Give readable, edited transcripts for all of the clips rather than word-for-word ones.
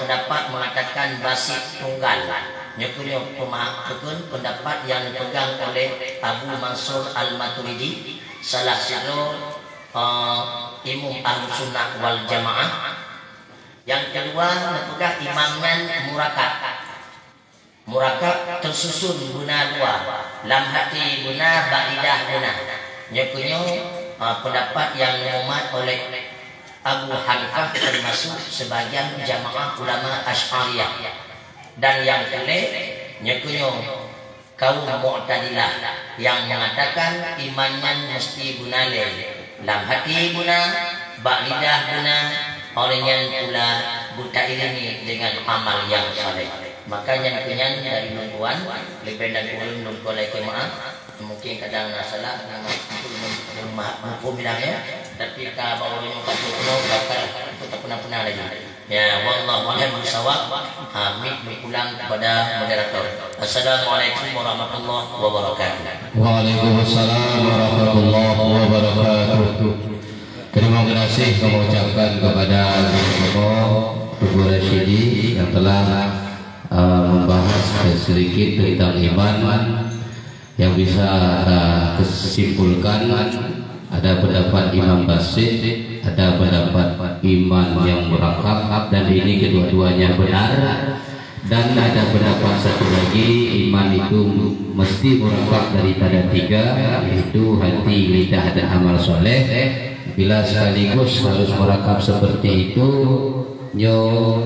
pendapat mengatakan basit tunggal. Nyokunyo pemahaman pendapat yang dipegang oleh Abu Mansur Al-Maturidi, salah satu imam Ahlus Sunnah wal Jamaah. Yang kedua dipegang imamnya murakab tersusun guna dua, lam hati guna, ba'idah guna. Nyokunyo pendapat yang diumat oleh Abu Hanifah termasuk sebagian jamaah ulama Asy'ariyah. Dan yang kelima nyakunyo kaum Mu'tazilah yang mengatakan imannya mesti guna lam hati guna, ba'idah guna, orangnya pula buta ilmi dengan amal yang saleh. Makanya kunyan dari nungguan lebih dan ulun nungkolai kemaah mungkin kadang salah nama hukum bidangnya, tapi kita bawa ini patutno bakal kita pernah lagi. Ya, wallahu a'lam bishawab. Amin pulang kepada moderator. Assalamualaikum warahmatullahi wabarakatuh. Waalaikumsalam warahmatullahi wabarakatuh. Terima kasih kami ucapkan kepada Ibu Rasyidi yang telah membahas sedikit tentang iman yang bisa kesimpulkan. Ada pendapat Imam Basit, ada pendapat iman yang murakab, dan ini kedua-duanya benar. Dan ada pendapat satu lagi, iman itu mesti murakab daripada tiga, yaitu hati, lidah, dan amal soleh. Bila sekaligus harus murakab seperti itu, nyo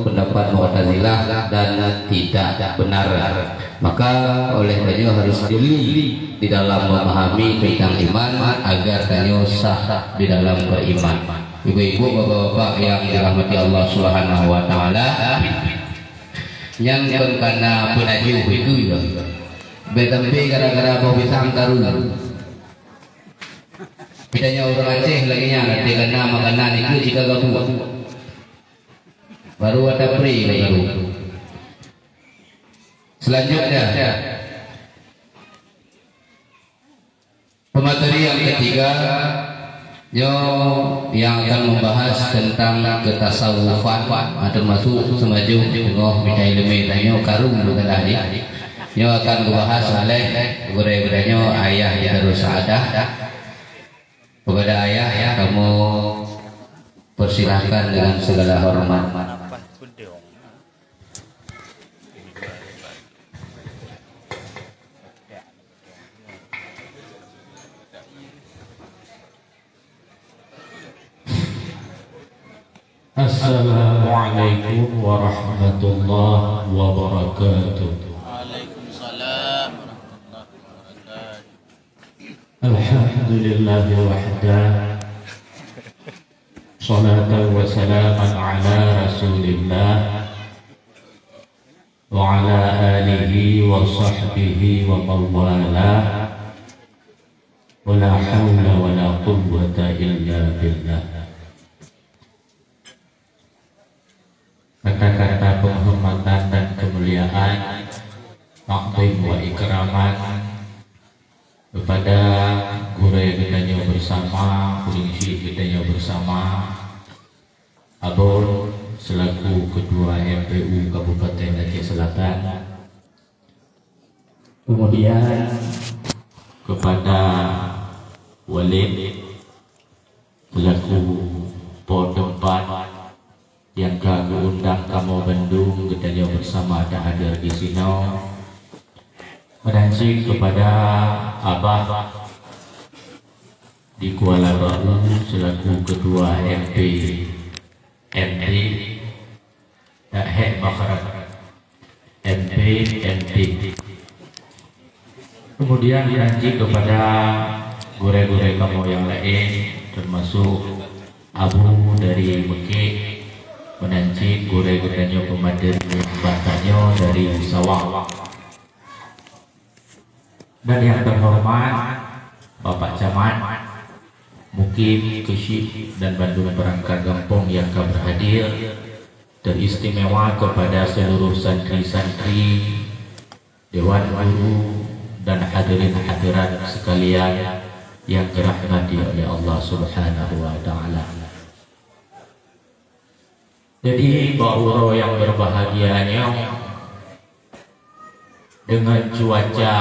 pendapat Mu'tazilah dan tidak benar. Maka oleh kanyo harus jeli di dalam memahami tentang iman agar kanyo sah di dalam beriman. Ibu-ibu, bapak-bapak yang dirahmati Allah Subhanahu wa taala, yang karena penaju itu ya. Betampi gara-gara bau pisang taruh. Bedanya orang Aceh lagi nya nanti kena makanan itu jika kau baru ada free baru. Selanjutnya pemateri yang ketiga yang akan membahas tentang ketasawufan, termasuk semaju dengan bidai lemah karung bukan tadi. Yang akan membahas oleh guru-gurunya ayah Darus Sa'adah. Kepada ayah ya, kamu persilahkan dengan segala hormat. Assalamualaikum warahmatullahi wabarakatuh. Waalaikumsalam warahmatullahi wabarakatuh. Alhamdulillahi wahdah. Salatan wa salaman ala Rasulillah wa ala alihi wa sahbihi wa mawala. Wa la hawla wa la quwwata illa billah. Kata-kata penghormatan dan kemuliaan, takdim wa ikraman kepada guru kita bersama, kulingsi kita bersama, Abul selaku Ketua MPU Kabupaten Aceh Selatan, kemudian kepada Walid selaku Podempat yang kami undang kamu Bandung kita bersama ada hadir di sini, menanti kepada Abah di Kuala Batu selaku Ketua MP kemudian menanti kepada gure-gure kamu yang lain termasuk Abu dari Mekik, menanti gure-gurenya pemadam batanya dari Sawang, dan yang terhormat Bapak Camat, Mukim, Kesyif, dan Bandung Perangkat Gampong yang akan berhadir, teristimewa kepada seluruh santri-santri, Dewan Guru, dan hadirin hadirat sekalian yang dirahmati oleh Allah Subhanahu wa taala. Jadi ba'uro yang berbahagianya dengan cuaca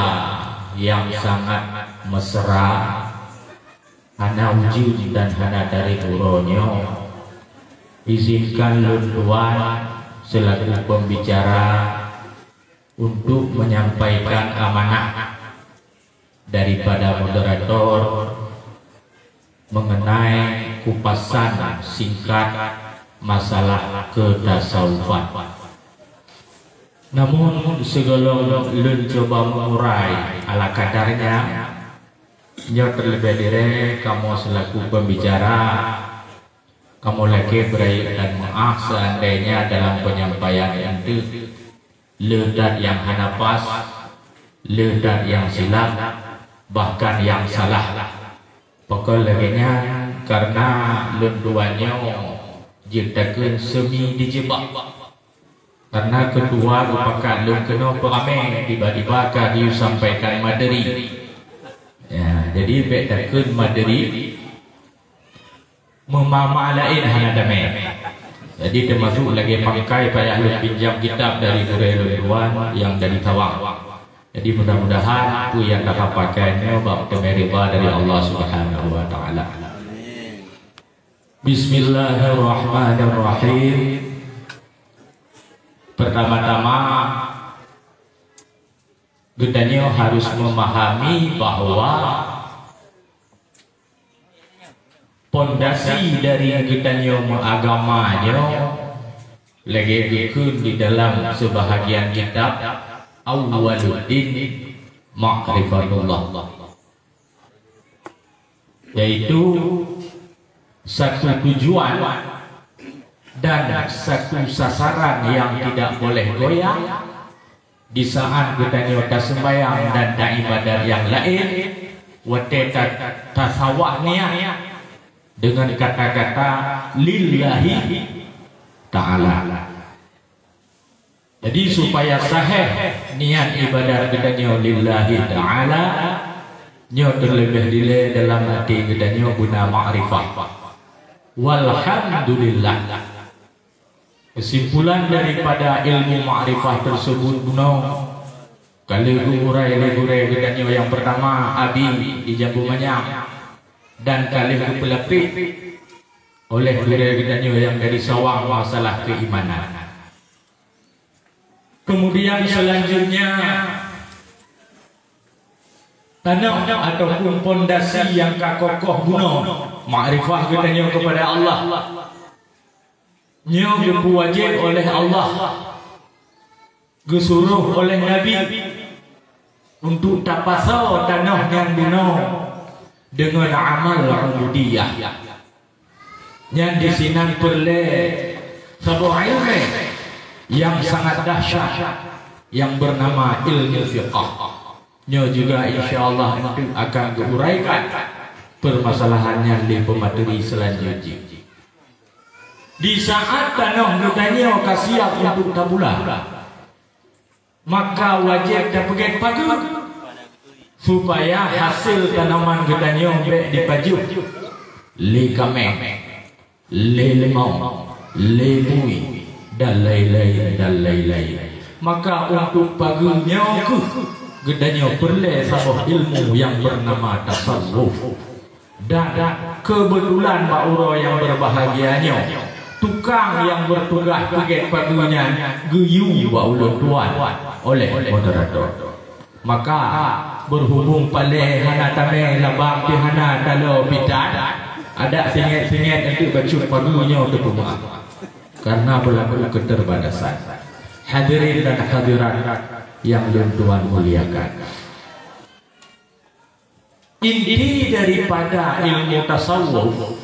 yang sangat mesra, hana wujud dan hana dari uronya, izinkan lunduan selaku pembicara untuk menyampaikan amanah daripada moderator mengenai kupasan singkat masalah ketasawufan. Namun segala lun coba mengurai ala kadarnya, nya terlebih diri kamu selaku pembicara, kamu lagi beri dan maaf seandainya dalam penyampaian itu ledat yang hana pas, ledat yang silap, bahkan yang salah. Pokok laginya karena lunduannya jiltakan semi dijebak. Karena kedua rupakan lun kena peramai tiba-tiba kadiu sampaikan maderi. Ya, jadi bektakun maderi memamalain hana damai. Jadi termasuk lagi pakai payah lun pinjam kitab dari lunduan yang dari Tawang. Jadi mudah-mudahan itu yang dapat pakainya bab temeriba dari Allah Subhanahu wa taala. Bismillahirrahmanirrahim. Pertama-tama kita harus memahami bahwa pondasi dari kita agamanya lagi dikun di dalam sebahagian kitab awwaluddin ma'rifatullah, yaitu satu tujuan dan satu sasaran yang tidak boleh goyah di saat kita nyota sembahyang dan ibadah yang lain. Wateta tasawahnya dengan kata-kata lillahi ta'ala. Jadi supaya sahih niat ibadah kita lillahi ta'ala, nyo terlebih dile dalam hati kita guna ma'rifah. Walhamdulillah. Kesimpulan daripada ilmu ma'rifah tersebut guna kali gurai kita yang pertama abi di Jambu Manyang, dan kali pelapik oleh gurai kita yang dari Sawang masalah keimanan. Kemudian selanjutnya tanah ataupun pondasi yang kokoh guna makrifah kita kepada Allah, nyo wajib oleh Allah, disuruh oleh Nabi untuk tapasau tanah yang guna dengan amal ubudiyah yang disinan perle sebuah ilmu yang sangat dahsyat yang bernama ilmu fiqh. Nyo juga insyaallah nanti akan diuraikan permasalahannya di pemateri selanjutnya. Di saat tanah kita kasiap untuk tabula, maka wajib dapat padu supaya hasil tanaman kita dipaju li kameng, li limau, li bui dan lain-lain. Maka untuk pagunya gedanya perlu sebuah ilmu yang bernama tasawuf. Dan kebetulan ba'uro yang berbahagianya tukang yang bertugas pakai pagunya geyu ba'ulun tuan oleh moderator. Maka berhubung pada hana tamai labang pihana kalau bidan ada singit-singit untuk baca pagunya untuk rumah. Karena berlaku keterbatasan. Hadirin dan hadirat yang Tuhan muliakan, inti daripada ilmu tasawuf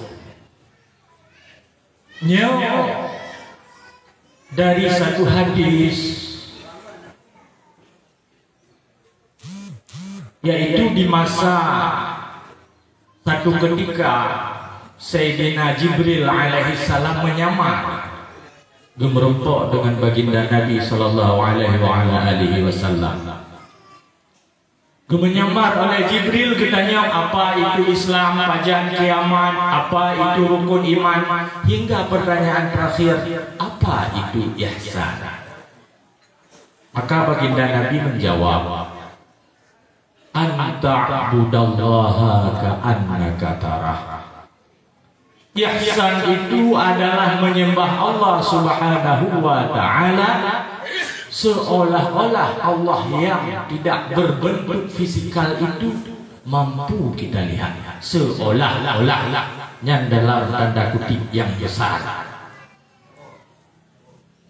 dari satu hadis, yaitu di masa satu ketika Sayyidina Jibril alaihi salam menyamar gemerempok dengan baginda Nabi sallallahu alaihi wasallam. Menyamar oleh Jibril katanya apa itu Islam, pajan kiamat, apa itu rukun iman, hingga pertanyaan terakhir apa apa itu ihsan? Maka baginda Nabi menjawab, anta'budallaha ka'annaka tarah. Ihsan itu adalah menyembah Allah Subhanahu wa ta'ala seolah-olah Allah yang tidak berbentuk fisikal itu mampu kita lihat, seolah-olah, yang dalam tanda kutip yang besar.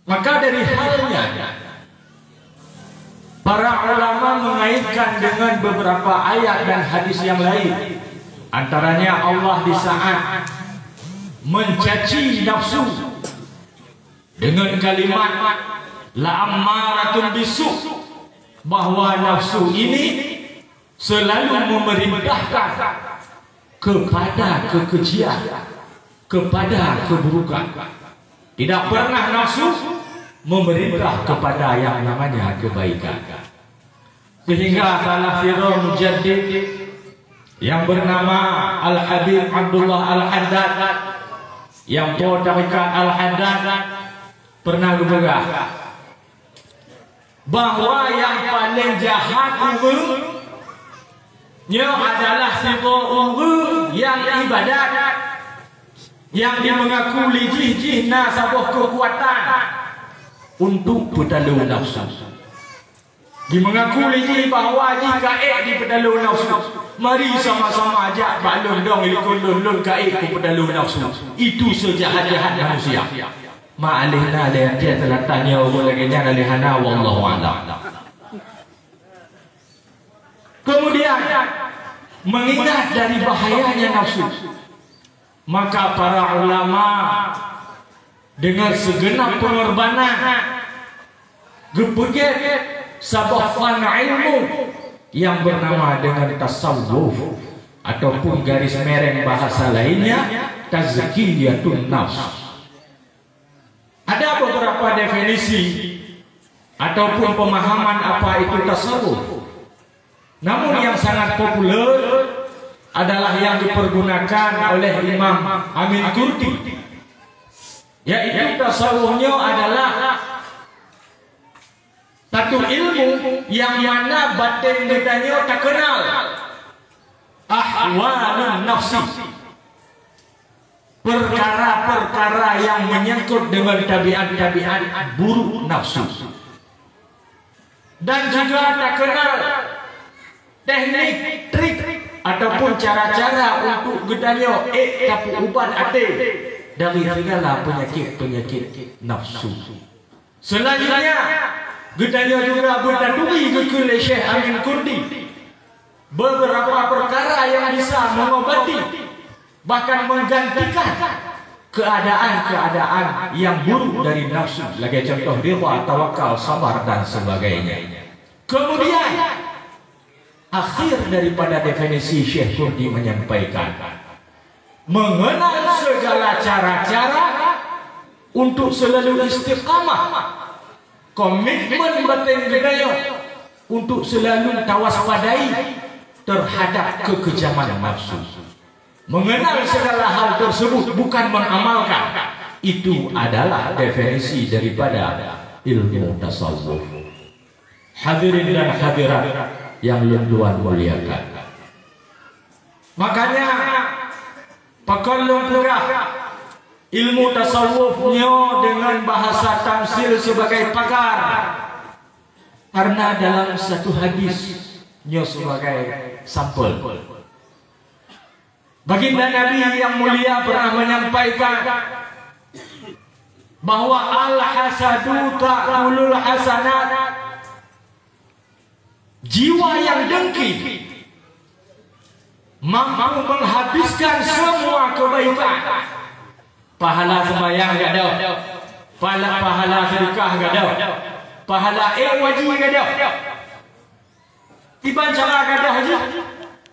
Maka dari halnya para ulama mengaitkan dengan beberapa ayat dan hadis yang lain. Antaranya Allah di saat mencaci nafsu dengan kalimat la'ammaratun bisu, bahwa nafsu ini selalu memerintahkan kepada kekejian, kepada keburukan. Tidak pernah nafsu memerintah kepada yang namanya kebaikan. Sehingga salah satu mujaddid yang bernama Al-Habib Abdullah Al-Haddad, yang tarikat Al-Haddad, pernah berkata bahwa yang paling jahat umumnya adalah orang yang ibadat, yang dia mengaku lijih nasabah kekuatan untuk pedalur nafsu. Dia mengaku lijih bahawa jika di pedalur nafsu, mari sama-sama ajak balon dong ikut kaik ku pedalur nafsu. Itu sejahat-jahat manusia. Ma'alihna dia telah tanya orang lagi nya alihana wallahu a'lam. Kemudian mengingat dari bahayanya nafsu, maka para ulama dengan segenap pengorbanan gepeget sabah fan ilmu yang bernama dengan tasawuf, ataupun garis mereng bahasa lainnya tazkiyatun nafs. Ada beberapa definisi ataupun pemahaman apa itu tasawuf. Namun yang sangat populer adalah yang dipergunakan oleh Imam Amin Qurti, yaitu tasawufnya adalah satu ilmu yang mana batin bedanya tak kenal ahwalun nafsi, perkara-perkara yang menyangkut dengan tabiat-tabiat buruk nafsu, dan juga tak kenal teknik, trik ataupun cara-cara untuk gedanya tapi ubat ate dari segala penyakit-penyakit nafsu. Selanjutnya gedanya juga berdadui ke Syekh Amin Qurti beberapa perkara yang bisa mengobati, bahkan menggantikan keadaan-keadaan yang buruk dari nafsu. Lagi contoh ridha, tawakal, sabar dan sebagainya. Kemudian akhir daripada definisi Syekh Qurti menyampaikan mengenal segala cara-cara untuk selalu istiqamah, komitmen batin gedaya untuk selalu tawaspadai terhadap kekejaman nafsu. Mengenal segala hal tersebut, bukan mengamalkan. Itu adalah definisi daripada ilmu tasawuf. Hadirin dan hadirat yang Tuhan muliakan. Makanya pakalung purah ilmu tasawufnya dengan bahasa tamsil sebagai pakar, karena dalam satu hadisnya sebagai sampel. Baginda Nabi yang mulia pernah menyampaikan bahwa al-hasadu ta'ulul hasanat, jiwa yang dengki mampu menghabiskan semua kebaikan. Pahala sembahyang gak ada, pahala sedekah gak ada, pahala wajib gak ada, tiba cara gak ada haji,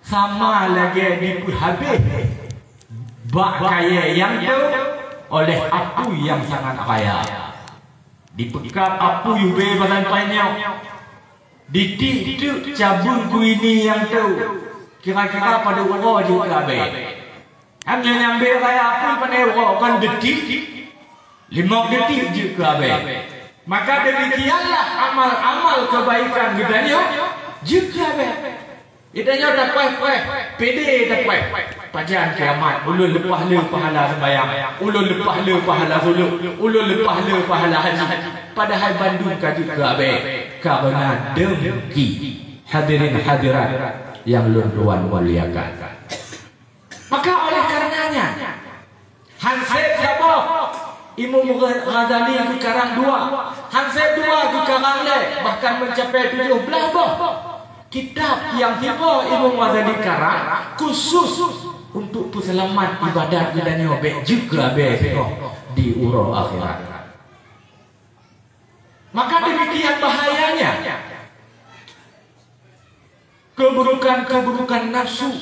sama lagi dihabis bak kaya yang tu oleh apu yang sangat kaya. Dipekap apu yube badan panjang, ditik cabung ku ini yang tu kira-kira pada Allah juga baik. Hanya nyambil kaya apu pada Allah kan detik 5 detik je ke habis. Maka demikianlah amal-amal kebaikan gedanya je ke habis. Idanya dapat pede dapat pajan kiamat. Ulun lepas le pahala sembahyang, ulun lepas le pahala solat, ulun lepas le pahala haji. Padahal Bandung kaju ke habis karena dengki. Hadirin hadirat yang luar muliakan. Maka oleh karenanya Hansip siapa? Imam Ghazali ke karang 2, Hansip 2 ke karang le, bahkan mencapai 17 bah. Kitab yang tiba Imam Ghazali karang khusus untuk peselamat ibadat gedanya baik juga baik di urau akhirat. Maka demikian bahayanya keburukan-keburukan nafsu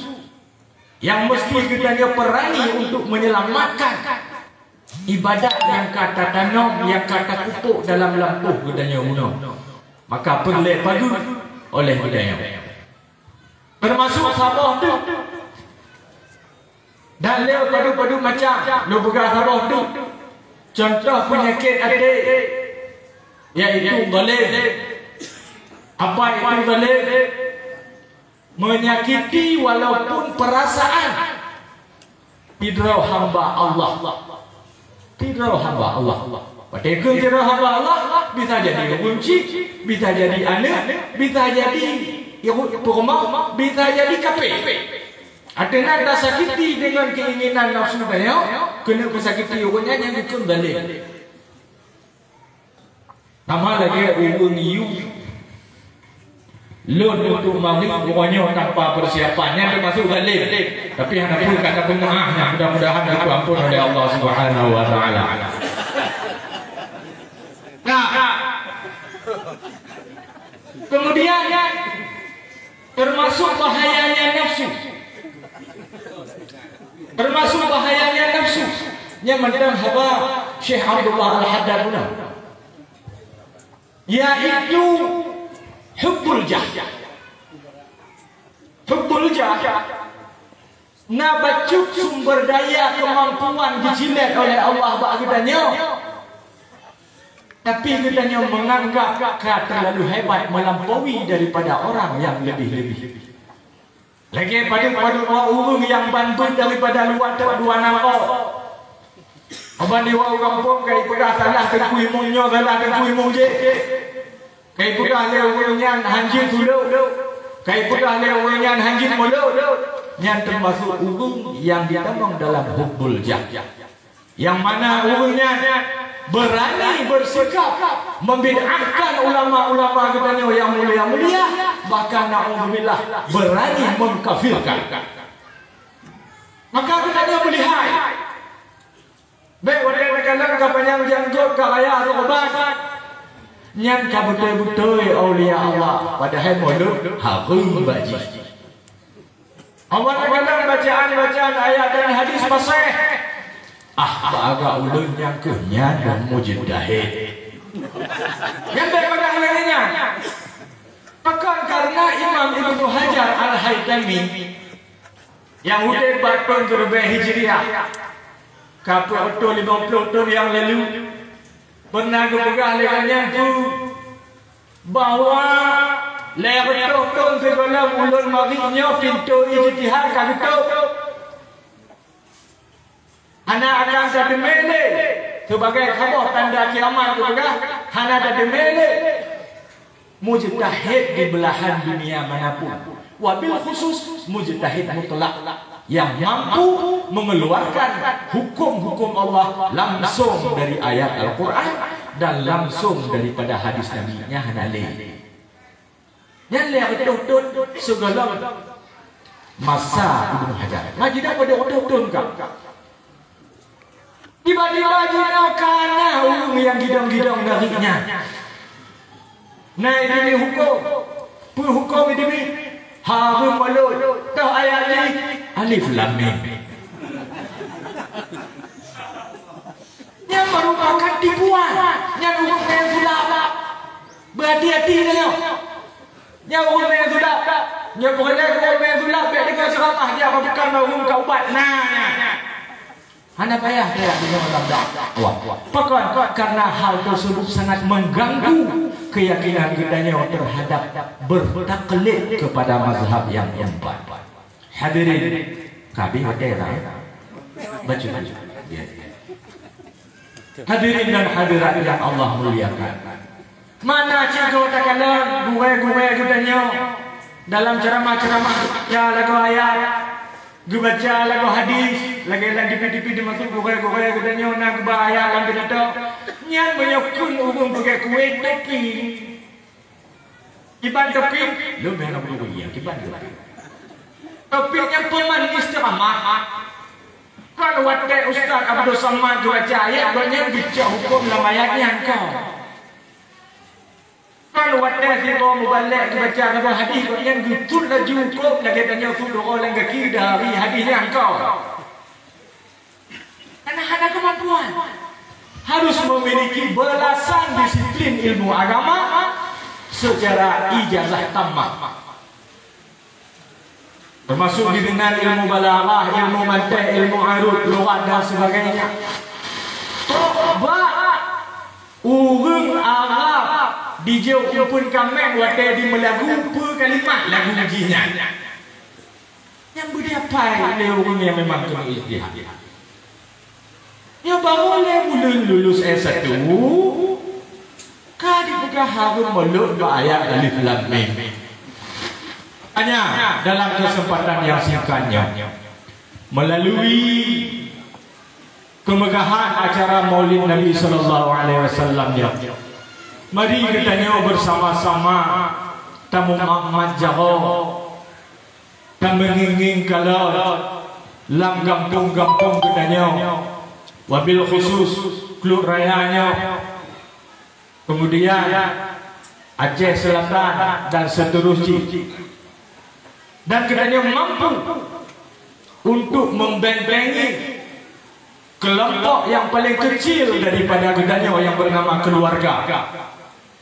yang mesti gedanya perangi untuk menyelamatkan ibadat yang kata tanam, yang kata kupuk dalam lampuh gedanya uno. Maka perlek padu oleh gedanya. Termasuk sabah tu. Dan leo padu-padu macam lo begas sabah tu. Contoh penyakit adik iaitu ghalib. Apa itu ghalib? Menyakiti walaupun perasaan. Tidrau hamba Allah. Tidrau hamba Allah. Padahal tidrau hamba Allah bisa jadi kunci, bisa jadi anak, bisa jadi rumah, bisa jadi kafe. Artinya anda sakiti dengan keinginan nafsu banyak, kena kesakiti orangnya yang dikembali. Nama lagi urung yu. Loan untuk mari orangnya tanpa persiapannya termasuk galib. Tapi yang nak pun kata pemaafnya mudah-mudahan diampun oleh Allah Subhanahu wa taala. Nah, kemudian termasuk bahayanya nafsu. Termasuk bahayanya nafsu. Yang menentang haba Syekh Abdullah Al-Haddad pun. Yaitu hubbul jah. Hubbul jah. Nak bacuk sumber daya kemampuan dijilat oleh Allah bagi kitanya. Tapi kitanya menganggap terlalu hebat melampaui daripada orang yang lebih-lebih. Lagi pada urung yang bantu daripada luar dua nama. Abang di wau kampung kai pedah salah tekui munyo salah tekui muje. Kai pedah le urungan hanjin dulu. Kai pedah le urungan hanjin mulu. Yang termasuk urung yang ditamang dalam hubbul jah. Yang mana urungnya berani bersikap membid'ahkan ulama-ulama katanya yang mulia-mulia, bahkan na'udzubillah berani mengkafirkan. Maka katanya melihat baik wadah kalang kapanyang janggut kalaya atau obat nyan ka betul-betul aulia Allah padahal mulut harum baji. Awal-awalan bacaan ayat dan hadis fasih. Agak ulun yang kenyang dan mujtahid. Yang daripada lainnya. Maka karena Imam Ibnu Hajar Al-Haytami yang udah batun Gerbeh Hijriah kapal 50 tahun yang lalu pernah berpegang dengannya tu bahwa lewat tahun segala ulun marinya pintu ijtihad kata anak akan jadi mele sebagai khabar tanda kiamat juga hana jadi mele mujtahid di belahan dunia manapun wabil khusus mujtahid mutlak yang mampu mengeluarkan hukum-hukum Allah langsung dari ayat Al-Quran dan langsung daripada hadis Nabi-Nya hanale yang lihat betul segala masa Ibnu Hajar ngaji dah pada betul kak. Tiba-tiba jinau kana ulung yang gidang-gidang darinya. Nah ini hukum. Hukum ini harum malut. Tahu ayat ini alif lam mim. Yang merupakan tipuan. Yang hukum yang sudah berhati-hati dia. Yang hukum yang sudah. Yang pokoknya hukum yang sudah. Biar dengan ceramah dia apa bukan hukum kaubat. Nah. Anda payah tidak dengan dalam dakwah. Pokoknya karena hal tersebut sangat mengganggu keyakinan kita terhadap bertaklid kepada mazhab yang empat. Hadirin, kami hadira. Baca. Hadirin dan hadirat yang Allah muliakan. Mana cikgu takalan gue katanya dalam ceramah-ceramah ya lagu ayat. Gue baca lagu hadis, lagi pipi dimasuk gue katanya nak bahaya dalam itu. Nyan menyokun ubung pakai kue topi. Kiban topi, lu memang perlu ya kiban topi. Topinya pemanis ceramah. Kan waktu Ustaz Abdul Samad gue baca ayat, gue nyan baca hukum dalam ayatnya engkau. Kalau waktu si kau mubalik baca apa hadis yang gutur laju kau lagi tanya sudah orang kaki dari hadisnya engkau. Anak-anak kemampuan harus memiliki belasan disiplin ilmu agama secara ijazah tamat. Termasuk dengan ilmu balaghah, ilmu mantiq, ilmu arud, lughat dan sebagainya. Coba urang Arab dijauh pun kamen waktu di melagu per kalimat lagu ujinya. Yang boleh apa oleh orang yang memang kena ijtihad. Ya baru boleh lulus S1. Kali buka harus meluk ayat alif lam mim. Hanya dalam kesempatan yang singkatnya melalui kemegahan acara Maulid Nabi sallallahu alaihi wasallam ya. Mari kita bersama-sama tamu Muhammad Jaho dan mengingin kalau lam kampung-kampung kita wabil khusus Klub Rayanya, kemudian Aceh Selatan dan seterusnya, dan kita mampu untuk membentengi kelompok yang paling kecil daripada gedanya yang bernama keluarga,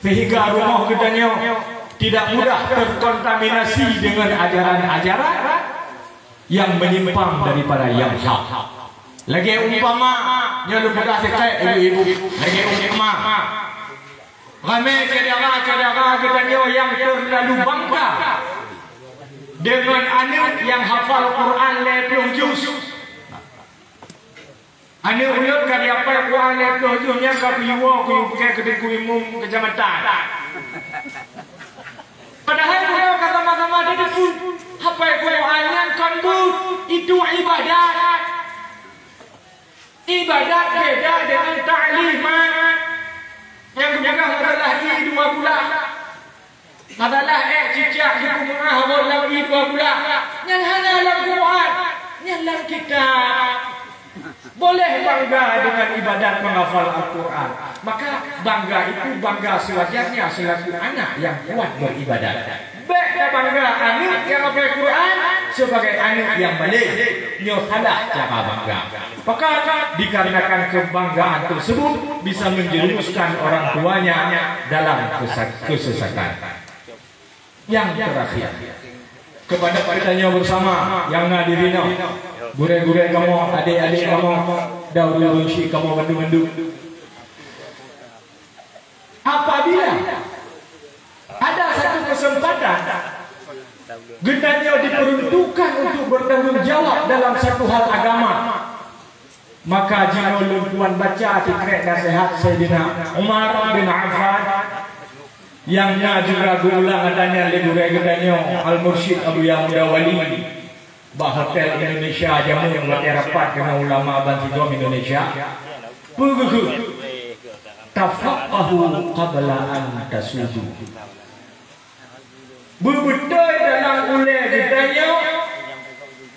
sehingga rumah gedanya tidak mudah terkontaminasi dengan ajaran-ajaran yang menyimpang daripada yang hak. Lagi umpama yang lebih kasih ibu-ibu, lagi umpama ramai saudara-saudara gedanya yang terlalu bangga dengan anak yang hafal Quran 20 juz. Anak ulat kali apa Quran 20 juznya kapiwa ku pakai kedai imum kecamatan. Padahal kalau kata-kata ada itu hafal Qurannya kandung itu ibadat. Ibadat beda dengan ta'limat. Yang kemudian adalah I2 bulan. Adalah cicak di kumurah walau I2 bulan. Yang hanya dalam Quran, yang dalam kitab. Boleh bangga dengan ibadat menghafal Al-Quran. Maka bangga itu bangga sewajarnya selaku anak yang kuat beribadat. Baiklah bangga anak yang hafal Quran sebagai anak yang balik. Nyohalah cara bangga. Maka dikarenakan kebanggaan tersebut bisa menjerumuskan orang tuanya dalam kesesatan. Yang terakhir, kepada partainya bersama yang hadirin, gure-gure kamu, adik-adik kamu, daun-daun kamu, mandu-mandu. Apabila ada satu kesempatan gendanya diperuntukkan untuk bertanggung jawab dalam satu hal agama, maka jika tuan baca tikrek nasihat Sayyidina Umar bin Affan yang juga gulang adanya legure-gedanya Al-Mursyid Abu Yamuda Wali Hotel Indonesia jamu yang rapat dengan ulama Bansidom Indonesia. Pugugu tafaqahu qabla an tasudu. Bebetul dalam ulai gedanya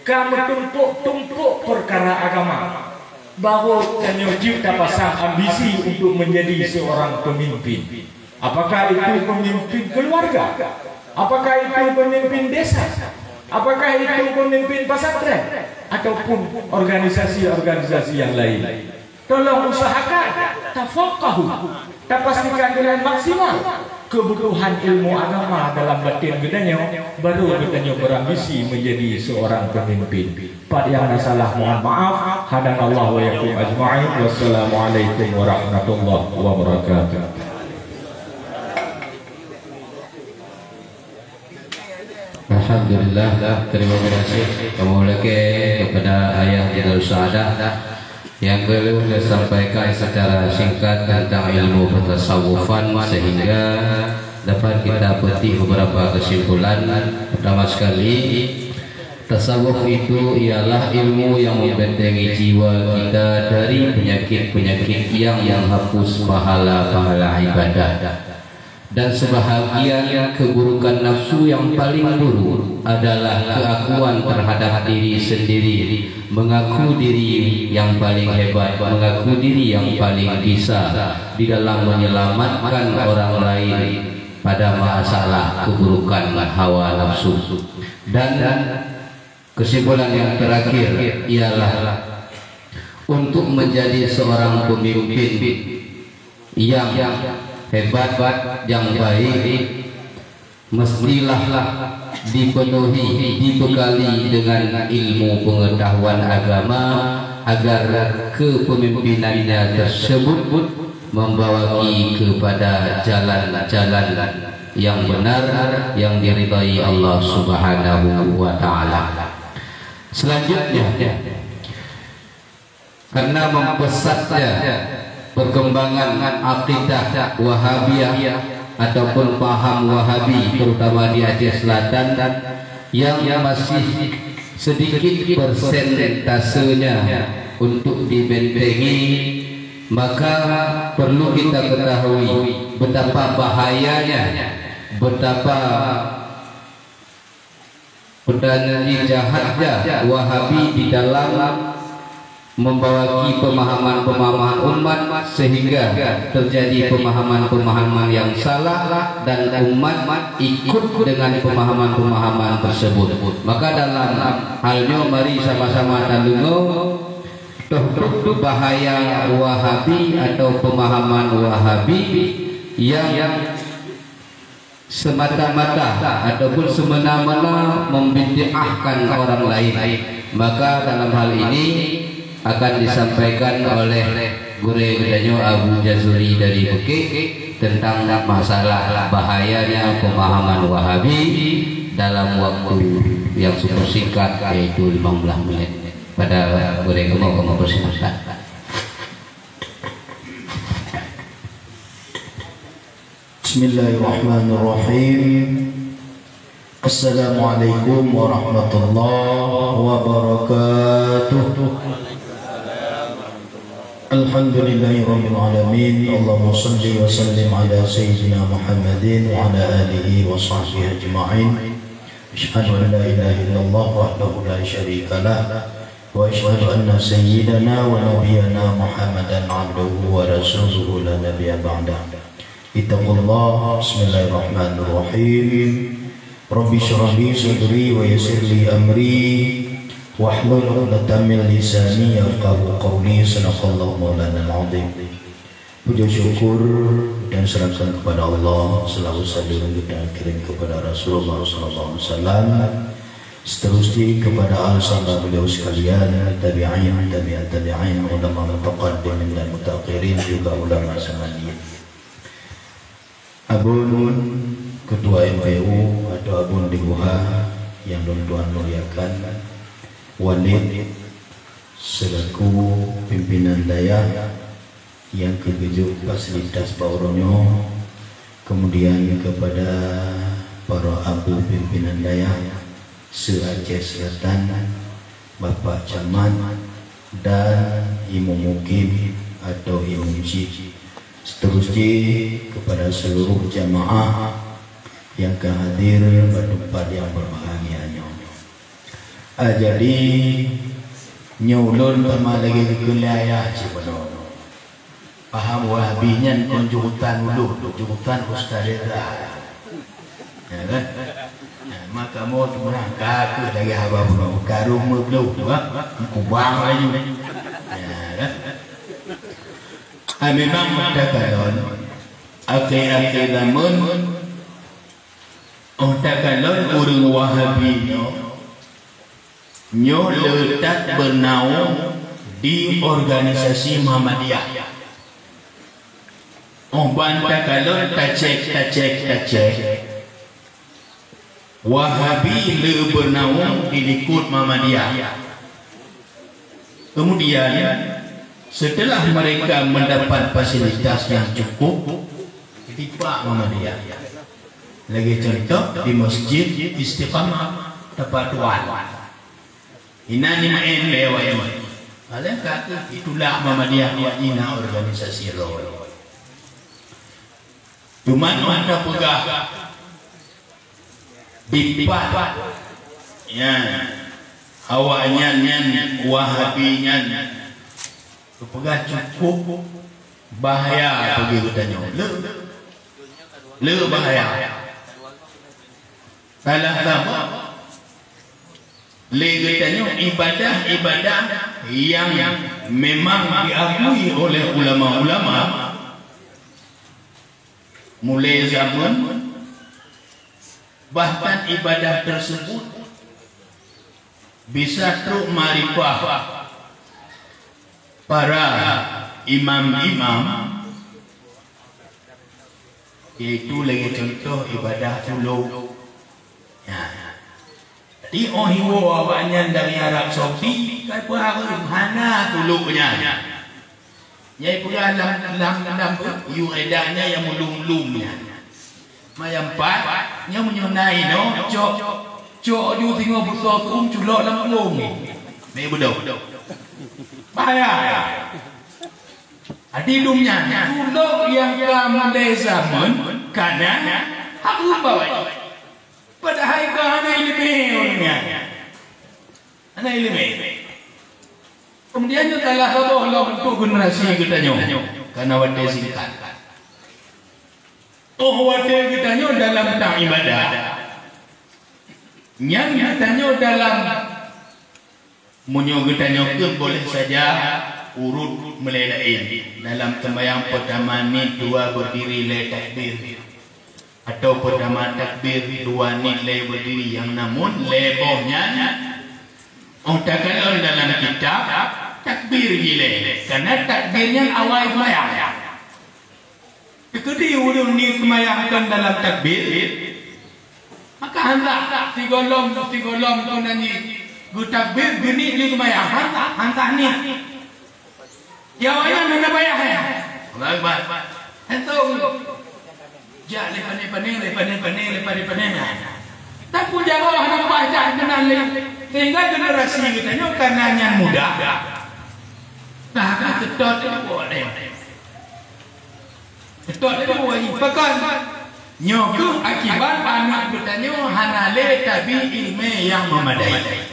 kamu tumpuk perkara agama. Bahawa kami cipta pasang ambisi untuk menjadi seorang pemimpin. Apakah itu pemimpin keluarga? Apakah itu pemimpin desa? Apakah itu pemimpin pesantren? Ataupun organisasi-organisasi yang lain? Tolong usahakan tafaqahu, pastikan dengan maksimal kebutuhan ilmu agama dalam batin gedanya, baru gedanya berambisi menjadi seorang pemimpin. Pak yang salah mohon maaf. Hadanallahu wa yakum ajma'in. Wassalamualaikum warahmatullahi wabarakatuh. Alhamdulillah, terima kasih kepada ayah Jadul Sa'adah yang beliau sampaikan secara singkat tentang ilmu bertasawufan sehingga dapat kita petik beberapa kesimpulan. Pertama sekali, tasawuf itu ialah ilmu yang membentengi jiwa kita dari penyakit-penyakit yang menghapus pahala-pahala ibadah. Dan sebahagian keburukan nafsu yang paling buruk adalah keakuan terhadap diri sendiri, mengaku diri yang paling hebat, mengaku diri yang paling bisa di dalam menyelamatkan orang lain pada masalah keburukan hawa nafsu. Dan kesimpulan yang terakhir ialah untuk menjadi seorang pemimpin yang hebat, yang baik, mestilah dipenuhi, dibekali dengan ilmu pengetahuan agama agar kepemimpinannya tersebut membawai kepada jalan-jalan yang benar yang diridai Allah Subhanahu wa taala. Selanjutnya, karena membesarnya perkembangan akidah Wahabiyah ataupun paham Wahabi terutama di Aceh Selatan yang masih sedikit persentasenya untuk dibentengi, maka perlu kita ketahui betapa bahayanya, betapa jahatnya Wahabi di dalam membawaki pemahaman-pemahaman umat sehingga terjadi pemahaman-pemahaman yang salah dan umat ikut dengan pemahaman-pemahaman tersebut. Maka dalam halnya mari sama-sama talungo bahaya Wahabi atau pemahaman Wahabi yang semata-mata ataupun semena-mena membid'ahkan orang lain. Maka dalam hal ini akan disampaikan oleh Guru Gedanyo Abu Jazuri dari Bukit tentang masalah bahayanya pemahaman Wahabi dalam waktu yang super singkat yaitu 15 menit. Pada Guru Gedanyo mau bersilakan. Bismillahirrahmanirrahim. Assalamualaikum warahmatullahi wabarakatuh. Alhamdulillahirabbil alamin. Allahumma shalli wa sallim ala sayyidina Muhammadin wa ala alihi wa sahbihi ajma'in. Asyhadu an la ilaha illallah wahdahu la syarika lah wa asyhadu anna sayyidana wa nabiyyana Muhammadan abduhu wa rasuluhu la nabiyya ba'dah. Ittaqullah. Bismillahirrahmanirrahim. Rabbi shrah li sadri wa yassir li amri wahlul 'uqdatam min lisani yafqahu qawli. Sadaqallahu maulana al-'azim. Puji syukur dan serahkan kepada Allah, selalu saling kita kirim kepada Rasulullah sallallahu alaihi wasallam, seterusnya kepada al-sahabat beliau sekalian, tabi'in, tabi'in, ulama mutaqaddimin dan mutaakhirin, juga ulama samaniyin. Abun Ketua MPU atau Abun Dibuha yang Tuhan muliakan, Walid selaku pimpinan daya yang ketujuh fasilitas Pauronyo, kemudian kepada para abu pimpinan daya se-Aceh Selatan, Bapak Camat dan Imam Mukim atau Imam Cik, seterusnya kepada seluruh jamaah yang hadir pada tempat yang berbahagia. Jadi nyulun sama lagi kuliah cipono. Paham Wahabinya konjutan dulu, konjutan Ustaz Reza. Ya kan? Maka mau berangkat ke lagi haba belum karung belum, kubang lagi. Ya kan? Memang ada kalon akhir-akhir zaman takalon orang Wahabi nyo letak bernaung di organisasi Muhammadiyah. Bantah kalon tacek Wahabi le bernaung di Likud Muhammadiyah. Kemudian setelah mereka mendapat fasilitas yang cukup, tiba Muhammadiyah. Lagi contoh di Masjid Istiqamah dapat tuan. Ina ni main lewat ini. Ada kata itulah Muhammadiyah ina organisasi roh. Cuma ada pegah bipat ya awaknya Wahabinya pegah cukup bahaya pergi bertanya le bahaya salah sama le bertanya ibadah yang memang diakui oleh ulama-ulama mulai zaman, bahkan ibadah tersebut bisa truk marifah para imam-imam, yaitu lagi contoh ibadah tulu. Di ohiwo awaknya dari Arab Saudi, kai harus hana tulunya. Nyai pula dalam yu edanya yang mulung-mulungnya. Mayam pat nya menyonai no cok yu tengok besar culok dalam mulung ni. Ni bodoh. Bahaya. Adilumnya culok yang mulai zaman karena hak bawa. Padahal ana ilmu ana ilmu. Kemudian telah Allah untuk generasi kita karena wadah singkat. Wadah kita dalam tentang ibadah. Yang kita dalam munyo kita boleh saja urut melelain dalam sembahyang pertama ni dua berdiri le takbir atau pertama takbir dua ni le berdiri yang namun lebohnya kalau dalam kitab takbir gile karena takbirnya awal semayang. Ketika urung ni semayangkan dalam takbir, maka hendak tigolom tu nanti gu takbir gini ni semayang hendak ni. Jawabnya mana bayar ya? Baik. Entah jah lepan. Tak pun jawab hendak baca kenal sehingga generasi kita karena yang muda. Nah, ketot itu boleh. Ketot itu boleh. Bahkan nyoku akibat anak bertanya hanale tapi ilmu yang memadai.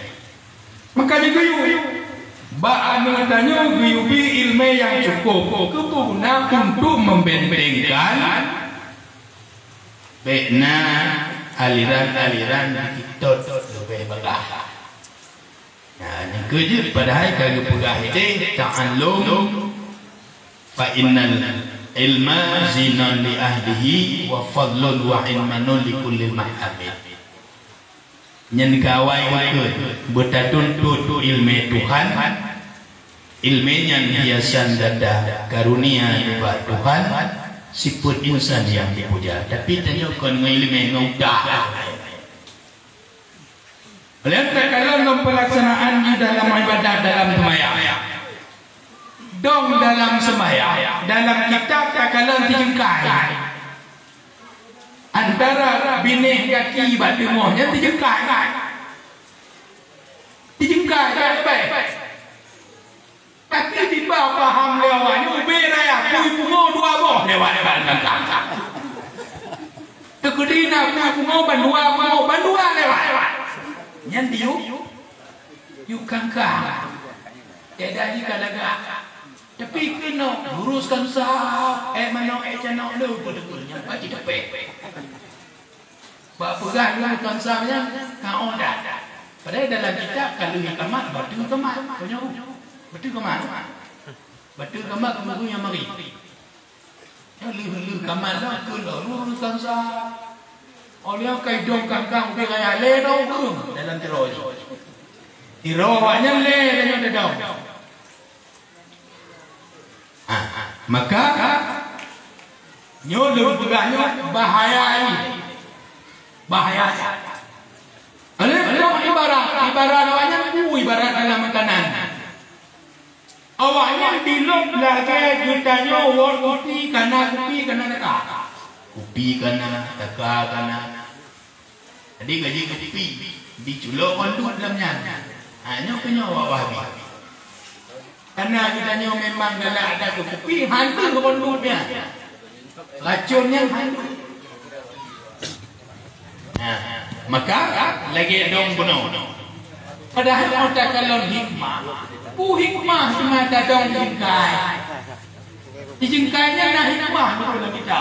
Maka diguyu. Ba anu bertanya guyubi ilmu yang cukup. Keguna untuk membentengkan bena aliran-aliran ketot lebih bagah. Nah, yang kerja padahal kalau pegah ini ta'allum fa innal ilma zinan li ahlihi wa fadlun wa ilmanun li kulli mahhamid. Nyen kawai itu bertatuntut ilmu Tuhan, ilmunya hiasan dada karunia dari Tuhan, sifat insan yang dipuja. Tapi tanya kon ilmu ngaudah. Lihat kalau pelaksanaan di dalam ibadah dalam sembahyang, dong dalam sembahyang, dalam kitab kalau dijengkai antara binih kaki batu mohnya dijengkai baik. Tapi tiba paham lewatnya ubi raya kui pungo dua boh lewat kangkang. Tegudina kui pungo bandua lewat. Nyan yuk kangkang tiada jika laga tapi kena luruskan sah mano channel lu betul-betulnya bagi dapat ba pegang luruskan sahnya kau dah padahal dalam kitab kalau hikamat batu kemat punya batu kemat kemudian yang mari Lu kamar dah ke lu kansa. Oleh kai dong kangkang ke kaya le dong kurung dalam tiro. Tiro awaknya le dengan dedau. Maka nyo lebih pegahnya bahaya ini. Bahaya. Ibarat awaknya ibarat dalam makanan. Awaknya dilok lagi ditanya war kopi kana nak. Kopi kana kana. Jadi gaji kopi diculok konduk dalamnya. Hanya punya awak wahabi. Karena ditanya memang dalam ada kopi hantu ke konduknya. Racunnya hantu. Maka lagi dong bunuh. Padahal otak kalau hikmah, hikmah cuma dong jingkai. Di jingkainya nah hikmah betul kita.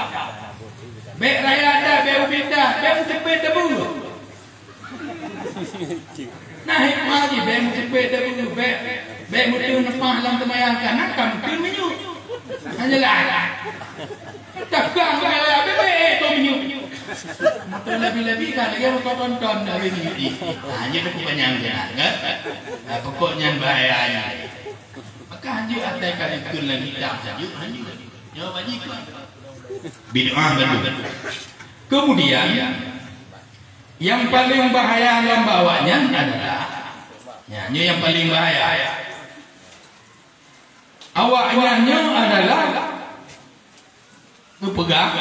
Bek raya ada, bek ubida, bek cepet debu. Nah hikmah ni bek cepet debu, bek mutu nepah dalam temayangkan, nak kamu menyu. Hanya lah. Takkan raya bek tu menyu. Maka lebih-lebih kan dia tonton dari ini. Hanya kepanjangan kan? Pokoknya bahayanya. Maka hanya ada kali kun lagi tak saja hanya. Jawab aja kan. Bid'ah betul. Kemudian yang paling bahaya membawanya adalah yang paling bahaya. Awaknya adalah pegang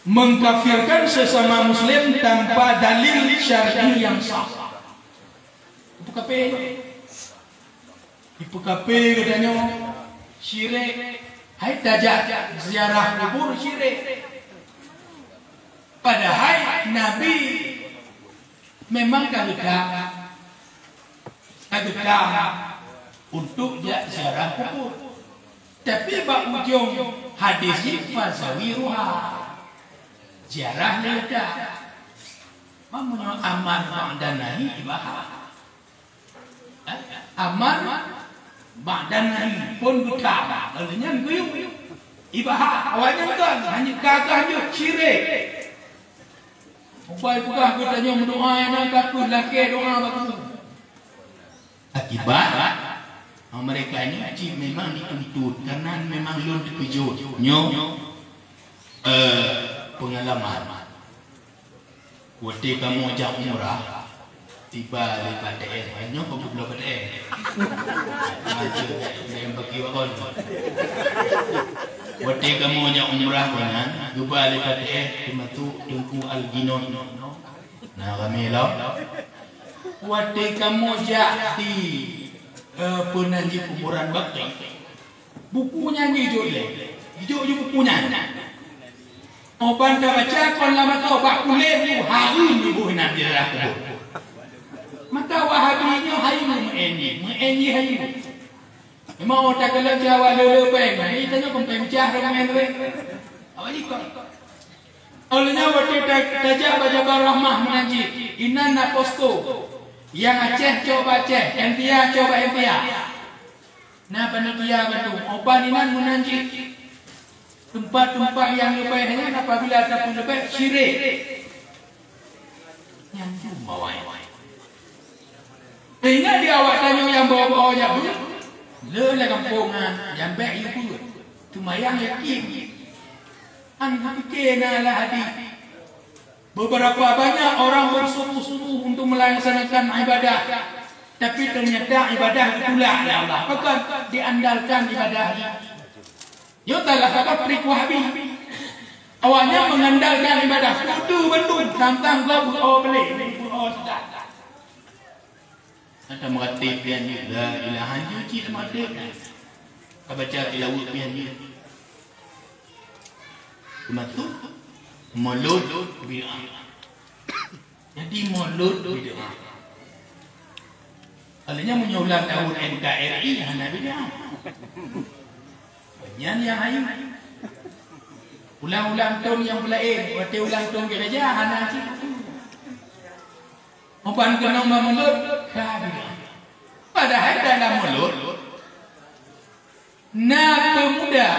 mengkafirkan sesama muslim tanpa dalil syar'i yang sah. PKP katanya syirik. Hai tajak ziarah kubur syirik. Padahal Nabi memang kagak untuk ziarah kubur. Tapi bak ujung hadis fazawiruha. Ziarah ada. Mamunyo amar ba'da nahi ibahah. Amar ba'da nahi pun betah. Artinya guyup. Ibahah awalnya kan hanya kakaknya syirik. Upaya pegah katanya berdoa anak takut laki doa batu. Akibat mereka ini memang dituntut karena memang belum dikejut. Pengalaman. Waktu kamu ajak umrah, tiba lepas daerah, hanya kamu belum pada daerah. Macam yang bagi wakon. Waktu kamu ajak umrah kanan, tiba lepas daerah, cuma tu tunggu al-ginon. Nah kami lah. Waktu kamu ajak di penanji kuburan bakti, bukunya hijau le, hijau bukunya. Oban dah baca kon lama kau bak kulit ni hari ni buh nak dirah kubur. Maka wahabinya hari ni mengenyi hari. Memang otak kalau Jawa dulu peng, ni tanya peng cah dengan tu. Awak ni kau. Olehnya waktu tajak baca rahmah mengaji, inan nak posko. Yang Aceh coba Aceh, Entia coba Entia. Nah panitia betul. Oban inan mengaji. Tempat-tempat yang lebihnya apabila ada pun lebih syirik yang bawa ingat dia awak tanya yang bawa-bawa je lelah kampungan yang baik itu cuma yang yakin anda fikirnya lah hadis beberapa banyak orang bersungguh-sungguh untuk melaksanakan ibadah tapi ternyata ibadah itulah Allah bukan diandalkan ibadah. Yo telah kata perik wahabi. Awalnya mengandalkan ibadah kudu bentuk tantang kau boleh sudah. Ada mengatip yang la ilaha juci mengatip. Kau baca ilawut yang ni. Maksud mulut bid'ah. Jadi mulut bid'ah. Alanya menyulang tahun NKRI hanya bid'ah. Yang ayu ulang-ulang tahun yang lain waktu ulang tahun gereja anak itu opan kena mulut padahal dalam mulut na pemuda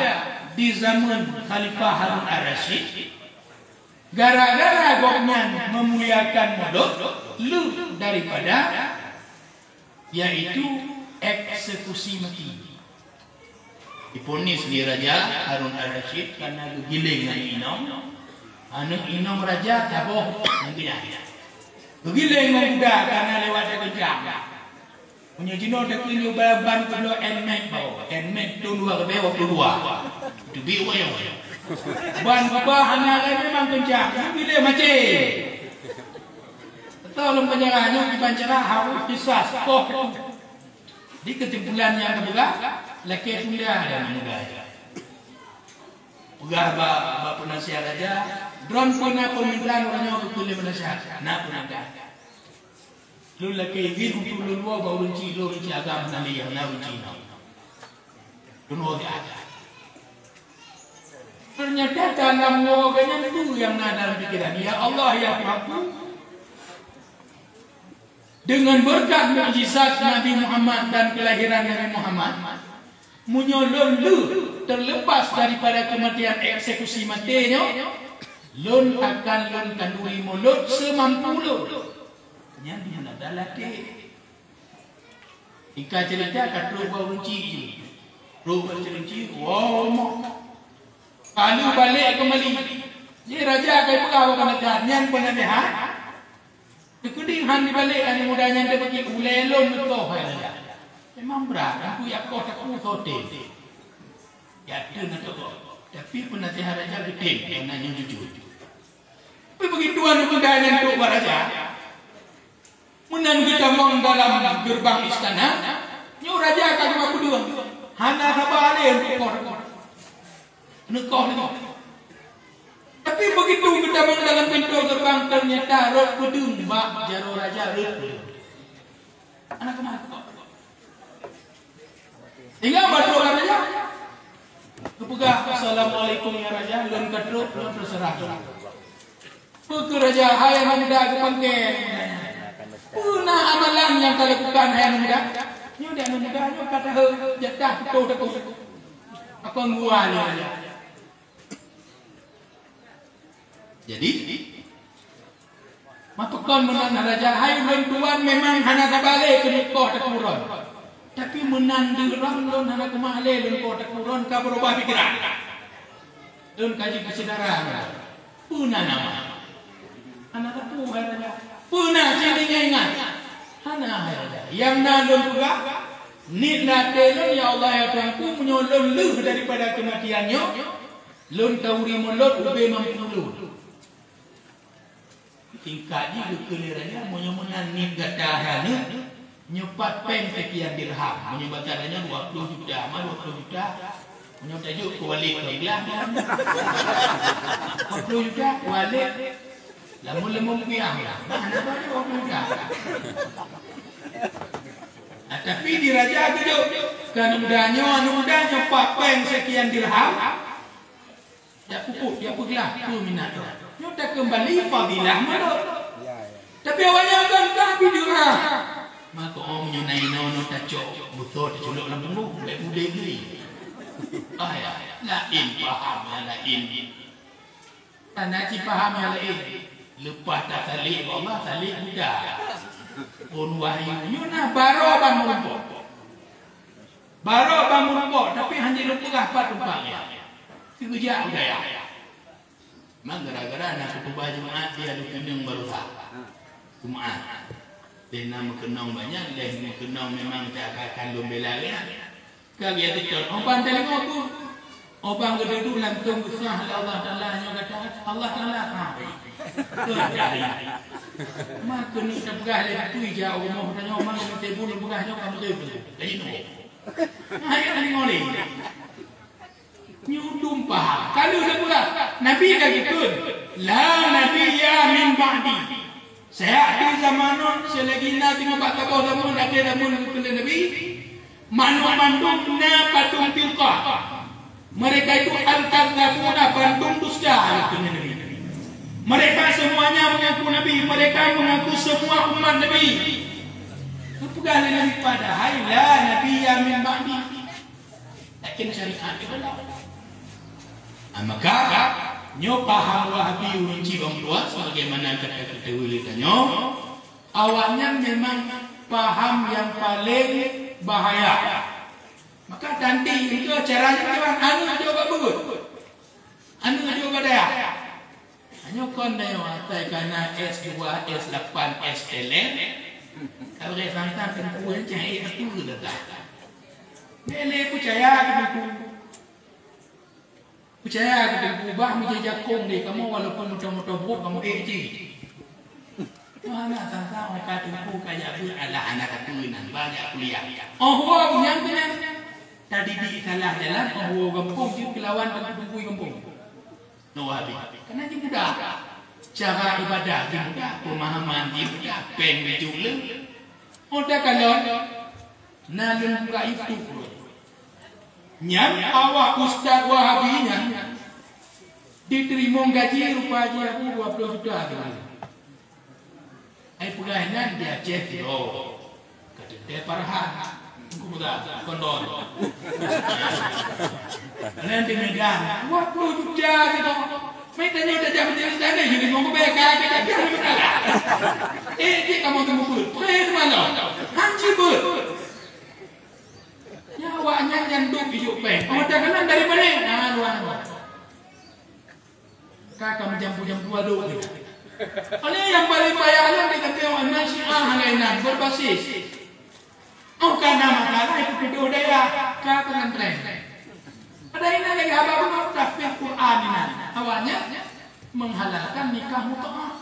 di zaman Khalifah Harun Ar-Rasyid, gara-gara goknya memuliakan mulut lu daripada yaitu eksekusi mati. Diponis di Raja Harun Ar-Rasyid karena giling dengan inom. Anak inom raja taboh nantinya. Giling muda karena lewat kejam. Punya jino dak ini ban perlu enmet bau. Enmet tu dua ke bawah dua. Tu biu ayo. Ban apa anak memang kencang. Giling macam. Tolong penjaranya dibancara harus kisas. Di kesimpulan yang kedua, laki muda dan muda. Pegah bapa penasihat aja, drone pernah pemerintahan orangnya boleh penasihat, nak pernah ada. Lu laki ini untuk lu bawa runci agama nanti yang nak runci. Lu ada. Ternyata dalam ngoganya itu yang ada dalam pikiran. Ya Allah ya Tuhanku. Dengan berkat mukjizat Nabi Muhammad dan kelahiran Nabi Muhammad, menyolong lu terlepas daripada kematian eksekusi matinya, lun akan lun kanduri mulut semampu lu. Yang dia nak latih. Ika cerita kat rubah runci, rubah runci, wow, kalau balik kembali, dia raja kaya pegawai kematian, yang pernah lihat. Kekuding han dibalik ani mudanya dia bagi ulelon betul hai. Memang berat aku ya kau tak ku hotel. Ya tu nak tu. Tapi penasihat raja gede nanya jujur. Tapi begitu anu mudanya tu raja. Menan kita mong dalam gerbang istana, nyu raja kagak aku dua. Hana sabale untuk kau. Nekoh ni. Tapi begitu kita masuk dalam pintu gerbang ternyata rot kudung bak jaro raja rot kudung. Anak kemana? Tinggal batu raja. Kepegah assalamualaikum ya raja. Lun kadruk lun terserah. Putu raja hai muda kepanggil. Puna amalan yang kau lakukan hai muda. Nyu dak muda nyu kata jatah tu tak. Apa nguan raja. Jadi, matukan menan raja hai lun tuan memang hana kabale kenikoh tak kurun. Tapi menan dirang lun hana kemale lun koh tak kurun ka berubah pikiran. Lun kaji kesedaran. Puna nama. Hana tapu hai raja. Puna sini ingat. Hana hai raja. Yang nalun juga nit natelun ya Allah ya Tuhanku menyolong lu daripada kematiannya. Lun tauri mulut ube mampulu. Tingkat juga kelirannya menyemenan nim gatahana nyepat pen sekian dirham menyebatannya 20 juta mal 20 juta menyatajuk ke wali kebilang 20 juta wali lamun piang mana bagi 20 juta tapi diraja gitu kan mudanya nyepat pen sekian dirham ya pupuk ya puglah tu minat nyudah kembali fadilah mana? Tapi awalnya kan kami dirah. Maka om nyunai nono tacok butuh diculuk lembulu boleh mudah gini. Ya, lain paham ya lain. Tanah paham ya lain. Lepas tak salik Allah salik mudah. Pun wahyu nyunah baru bangun rumput. Baru bangun rumput tapi hanya lupa apa tumpangnya. Kerja budaya. Memang gara-gara anak khutbah Jumaat dia ada kenang baru tak Jumaat. Dia nama kenang banyak, dia kenang memang tak akan dombela dia. Kau dia betul. Orang tengok aku. Orang gede tu langsung besar Allah Taala nya kata Allah Taala apa? Tu jadi. Maka ni tak pegah dia tu jauh rumah tanya orang ni tebul pegahnya kamu tu. Jadi no. Hai ani ngoli. Nyudum paham. Kalau dia pula Nabi kata gitu. La nabiyya min ba'di. Saya di zamanon selagi nanti membaca kau namun ada namun kena Nabi. Manu mandum na patung tilqa. Mereka itu angkat nabuna bandung dusta kena Nabi. Mereka semuanya mengaku Nabi. Mereka mengaku semua umat Nabi. Kepegang Nabi pada hai la nabiyya min ba'di. Lakin syariat itu Maka nyo paham Wahabi unci bang tua sebagaimana kata tanya awalnya memang paham yang paling bahaya. Maka nanti itu caranya memang anu coba buat anu coba daya hanya kon daya watai karena S2 S8 SLN kalau dia santan tentu cahaya itu dah nele percaya kita ubah menjadi jakong deh kamu walaupun mudah-mudah buat kamu eji mana tentang orang kataku kayak aku adalah anak keturunan banyak kuliah oh yang benar tadi di salah jalan oh kampung di kelawan bukui kampung no habis karena dia mudah cara ibadah dia mudah pemahaman dia mudah pen juga udah kalau nalun buka itu nyam awak Ustaz Wahabinya diterima gaji rupanya aku 20 juta ai pegainan dia cek oh kata dia parahan aku muda kondor nanti medan 20 juta gitu metanya udah jam jadi sana jadi mau BK kita biar dia kamu temu pun pre mana hanci pun nyawanya nyanduk hidup peng. Oh, jangan dari mana? Luang. Kakak menjam-jam 2 dulu. Oleh yang paling payahnya dikatakan Syiah hangainan berbasis. Oh, karena masalah itu video daya kakak ngantren. Ada ini lagi abang tafsir Quran ini. Awalnya menghalalkan nikah mut'ah.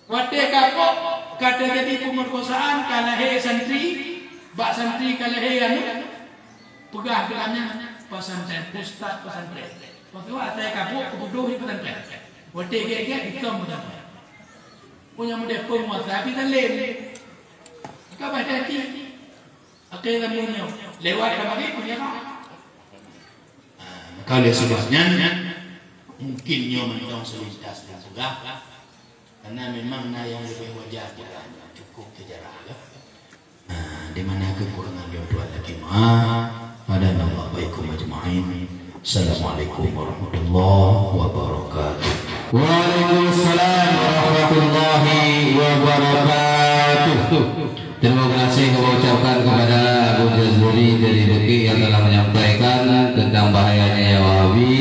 Wate kapok kata jadi pemerkosaan kalahe santri bak santri kalahian pegah gelamnya pesantren ustaz pesantren waktu saya kabur kebodoh di pesantren waktu gege hitam pesantren punya model penguasa tapi tak lem kabar hati akhirnya punya lewat kemari punya kalau sebabnya mungkin nyo mentong selintas dan pegah karena memang yang lebih wajah cukup kejarak di mana kekurangan jodoh lagi ada nama baikkum ajma'in. Assalamualaikum warahmatullahi wabarakatuh. Waalaikumsalam warahmatullahi wabarakatuh. Terima kasih kami ucapkan kepada Abu Jazuli dari Beki yang telah menyampaikan tentang bahayanya Wahabi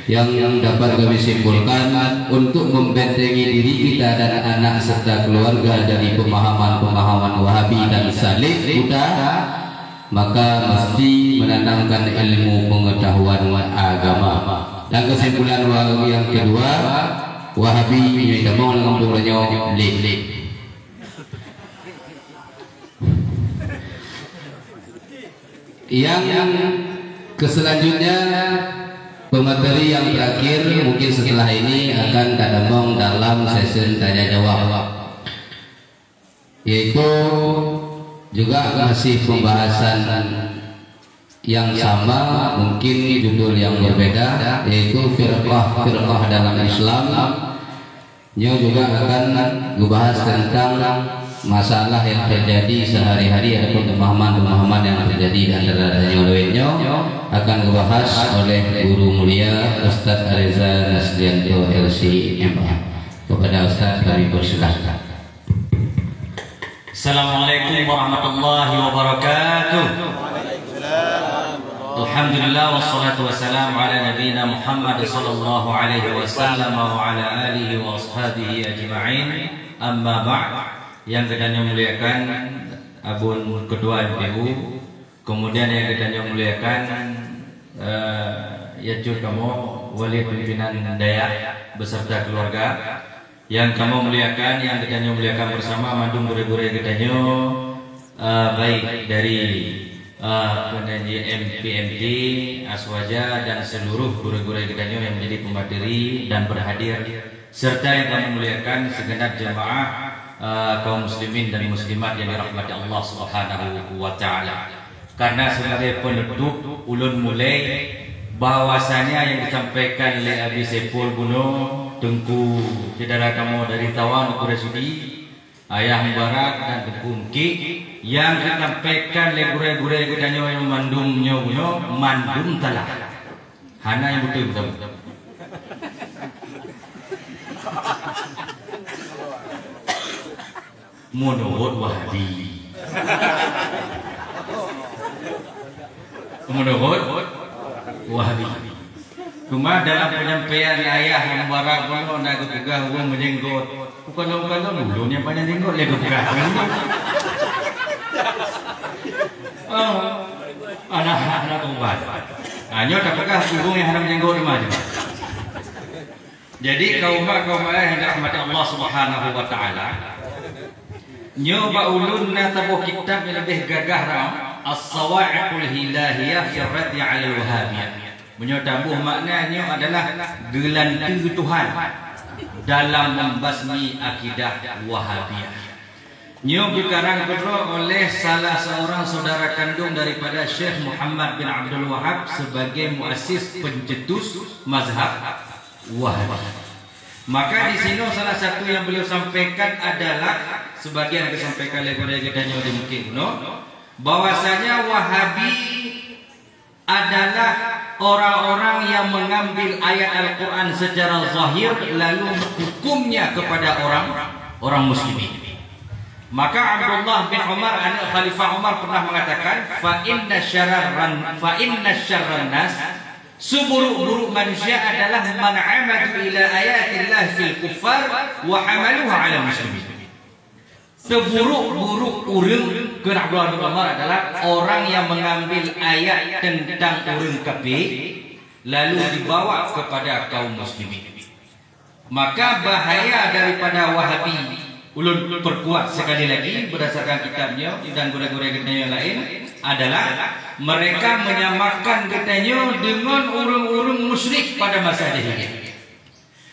yang dapat kami simpulkan untuk membentengi diri kita dan anak serta keluarga dari pemahaman-pemahaman Wahabi dan salib kita, maka mesti menanamkan ilmu pengetahuan agama. Dan kesimpulan Wahabi yang kedua, Wahabi yang mau ngomongnya lek. Yang keselanjutnya pemateri yang terakhir mungkin setelah ini akan kadamong dalam sesi tanya jawab, yaitu juga masih pembahasan yang sama, mungkin judul yang berbeda, yaitu firqah dalam Islam. Dia juga akan membahas tentang masalah yang terjadi sehari-hari ataupun pemahaman yang terjadi di antara nyo akan dibahas oleh guru mulia Ustaz Reza Nasrianto LCMA. Kepada Ustaz kami persilakan. Assalamualaikum warahmatullahi wabarakatuh. Alhamdulillah wassalatu wassalamu ala nabiyina Muhammad sallallahu alaihi wasallam wa ala alihi wa ashabihi ajma'in. Amma ba'd. Yang kedanya muliakan Abun Ketua MPU, kemudian yang kedanya muliakan Yajur kamu Wali Pimpinan Dayak beserta keluarga, yang kamu muliakan, yang kedanya muliakan bersama mandung gure-gure kedanya baik dari penyanyi MPMT, Aswaja dan seluruh gure-gure kedanya yang menjadi pemateri dan berhadir, serta yang kami muliakan segenap jamaah kaum muslimin dan muslimat yang dirahmati Allah Subhanahu wa taala. Karena sebagai penutup ulun mulai bahwasanya yang disampaikan oleh Abi Saiful Gunung Tengku saudara kamu dari Tawan Kuresudi, Ayah Mubarak dan Tengku Unki, yang disampaikan oleh gure-gure kedanyo yang mandumnya mandum telah Hana yang betul. Menurut Wahabi. Menurut Wahabi. Cuma dalam penyampaian ayah yang barak kono nak gugah wong menjenggot. Bukan dulunya banyak jenggot le gugah. Anak-anak ubat. Hanya tak pegah hubung yang haram jenggot macam. Jadi kaum ayah yang dirahmati Allah Subhanahu wa taala. Nyoba ulun na tabuh kitab yang lebih gagah ram As-Sawa'iqul Hilahiyah fi Raddi 'ala al-Wahabiyah. Menyotabuh maknanya adalah gelanti Tuhan dalam membasmi akidah Wahabiyah. Nyo dikarang kedua oleh salah seorang saudara kandung daripada Syekh Muhammad bin Abdul Wahab sebagai muassis pencetus mazhab Wahabi. Maka di sini salah satu yang beliau sampaikan adalah sebagian yang disampaikan oleh kita di mungkin bahwasanya Wahabi adalah orang-orang yang mengambil ayat Al-Quran secara zahir lalu hukumnya kepada orang muslimin. Maka Abdullah bin Umar, anak Khalifah Umar pernah mengatakan, fa inna syarran nas, seburuk-buruk manusia adalah man amadu ila ayatillah fil kuffar wa hamaluha ala muslimin. Seburuk-buruk urang ke Abdullah bin Umar adalah orang yang mengambil ayat tentang urang kafir lalu dibawa kepada kaum muslimin. Maka bahaya daripada Wahabi, ulun perkuat sekali lagi berdasarkan kitabnya dan guru-guru yang lain adalah mereka menyamakan katanya dengan orang-orang musyrik pada masa jahiliyah.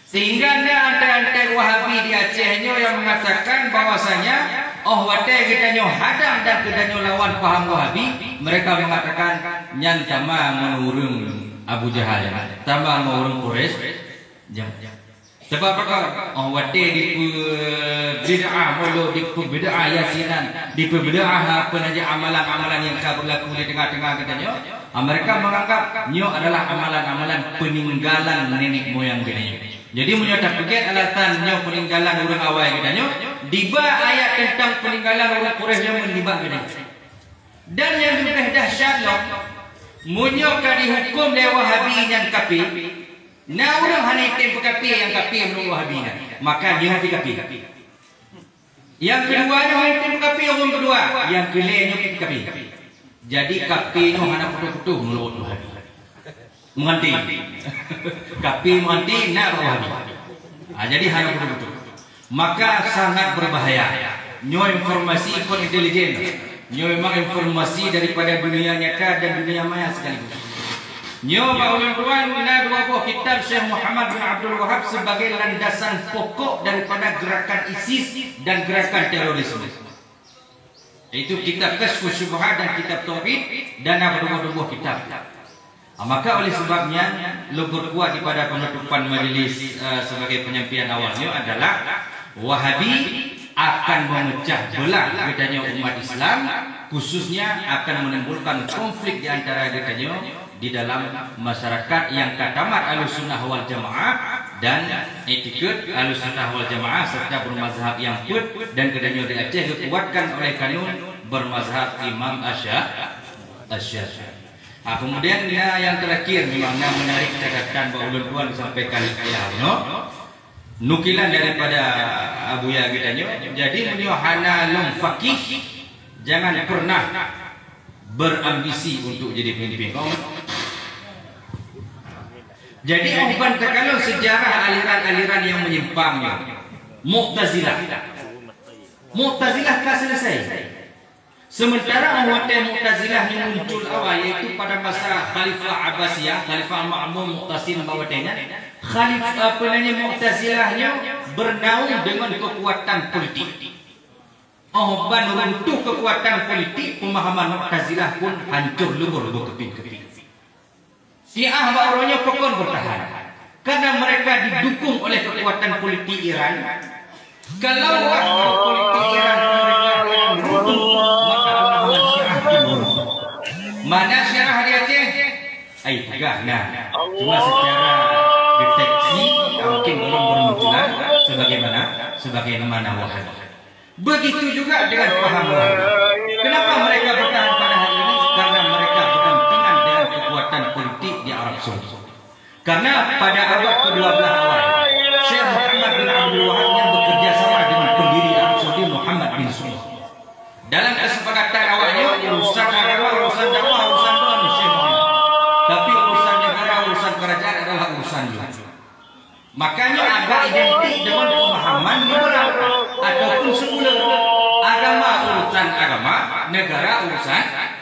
Sehingga ada Wahabi di Acehnya yang mengatakan bahwasanya wate katanya hadam dan katanya lawan paham Wahabi, mereka mengatakan nyan tama menurung Abu Jahal, tama menurung Quraisy. Sebab apa? Wate di bid'ah mulu, di bid'ah yasinan, di bid'ah apa saja amalan-amalan yang berlaku di tengah-tengah katanya. Mereka menganggap nyo adalah amalan-amalan peninggalan nenek moyang katanya. Jadi menyatakan pikir alasan nyo peninggalan orang awal katanya. Diba ayat tentang peninggalan orang Quraisy yang mendiba katanya. Dan yang lebih dahsyat loh, munyo ka dihukum oleh Wahabi yang kafir. Nah orang hanya item kafir yang kafir menurut Wahabi, maka dia hati kafir. Yang keduanya item kafir orang kedua, yang kelihnya kafir. Jadi kafirnya hanya putus-putus menurut Wahabi. Menganti, kafir menganti nak Wahabi. Jadi hanya putus-putus. Maka sangat berbahaya. Nyo informasi pun intelijen. Nyo memang informasi daripada dunia nyata dan dunia maya sekaligus. Nyo ulun-ulun na dua buah kitab Syekh Muhammad bin Abdul Wahab sebagai landasan pokok daripada gerakan ISIS dan gerakan terorisme. Itu kitab Kashfus Syubhat dan kitab Tauhid dan dua buah kitab. Maka oleh sebabnya lebih kuat pada penutupan majelis sebagai penyampaian awalnya adalah Wahabi akan memecah belah katanya umat Islam, khususnya akan menimbulkan konflik di antara katanya di dalam masyarakat yang katamat Ahlussunnah wal Jamaah dan etiket Ahlussunnah wal Jamaah serta bermazhab yang kuat dan katanya di Aceh dikuatkan oleh kanun bermazhab Imam Asy-Syafi'i. Kemudian yang terakhir memang menarik catatan bahwa ulun disampaikan ayahnya nukilan daripada Abu Ya katanya. Jadi beliau hanalum faqih, jangan pernah berambisi untuk jadi pemimpin kaum. Jadi bukan terkadang sejarah aliran-aliran yang menyimpangnya. Mu'tazilah kah selesai? Sementara Mu'tazilah yang muncul awal yaitu pada masa Khalifah Abbasiyah, Khalifah Ma'mun Mu'tasim bawatnya. Khalifah Mu'tazilahnya bernaung dengan kekuatan politik. Ban runtuh kekuatan politik, pemahaman Mu'tazilah pun hancur lebur berkeping-keping. Syiah barunya pokok bertahan karena mereka didukung oleh kekuatan politik Iran. Kalau politik Iran mereka runtuh, maka pemahaman Syiah timbul. Mana Syiah di Aceh? ai tegah. Nah, cuma secara deteksi mungkin belum bermunculan sebagaimana Wahabi. Begitu juga dengan paham Wahabi. Kenapa mereka bertahan pada hari ini? Karena mereka berdampingan dengan kekuatan politik di Arab Saudi. Karena pada abad ke-12 awal, Syekh Muhammad bin Abdul Wahab yang bekerja sama dengan pendiri Arab Saudi Muhammad bin Saud. Dalam kesepakatan awalnya, urusan agama, urusan dakwah, urusan doa Syekh Muhammad. Tapi urusan negara, urusan kerajaan adalah urusan juga. Makanya agak identik dengan pemahaman liberal ataupun sekuler. Agama urusan agama, negara urusan negara.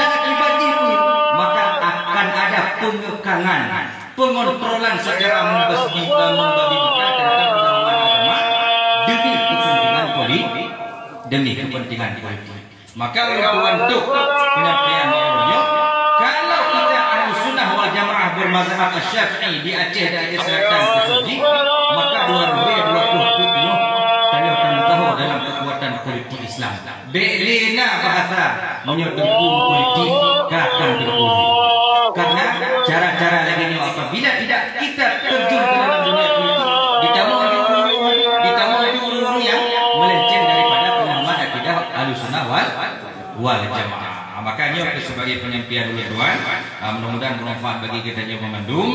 Dan akibat itu maka akan ada pengekangan, pengontrolan secara membabi buta terhadap pemahaman agama demi kepentingan politik. Maka untuk penyampaian beliau, kalau kita Ahlussunnah wal Jamaah bermazhab Syafi'i di Aceh dan Aceh Selatan Saudi, maka 2020 kami akan tahu dalam kekuatan politik Islam. Belina bahasa menyodong politik akan berubah. Karena cara-cara lagi ini apabila tidak kita terjun ke dalam dunia politik, ditambah guru-guru yang melenceng daripada pemahaman akidah Ahlussunnah wal Jamaah. Makanya sebagai penyampaian ulun tuan, mudah-mudahan bermanfaat bagi kita yang memandung.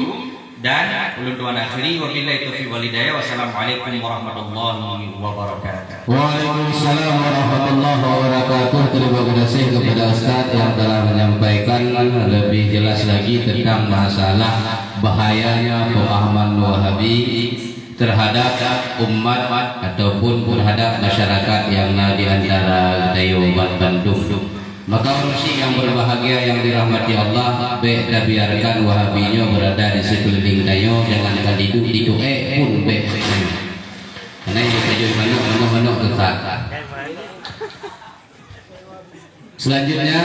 Dan ulun tuan akhiri, wabillahi taufiq wal hidayah. Wassalamualaikum warahmatullahi wabarakatuh. Waalaikumsalam warahmatullahi wabarakatuh. Terima kasih kepada Ustaz yang telah menyampaikan lebih jelas lagi tentang masalah bahayanya pemahaman Wahabi terhadap umat ataupun terhadap masyarakat yang di antara Dayobat Bandung. Maka urusi yang berbahagia yang dirahmati Allah, biarkan Wahabinya berada di sekeliling Dayo, jangan diduk pun karena ini tujuan manuk tetap. Selanjutnya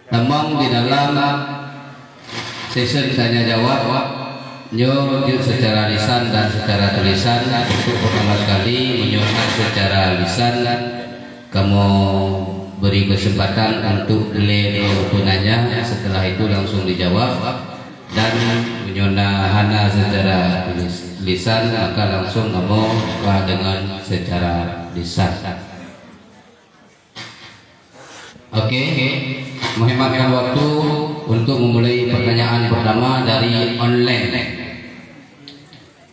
tembang di dalam sesi tanya jawab secara lisan dan secara tulisan. Untuk pertama sekali menyuarakan secara lisan, kamu beri kesempatan untuk penanya, setelah itu langsung dijawab, dan menyona hana secara lisan maka langsung kamu dengan secara lisan. Oke, menghematkan waktu untuk memulai pertanyaan pertama dari online.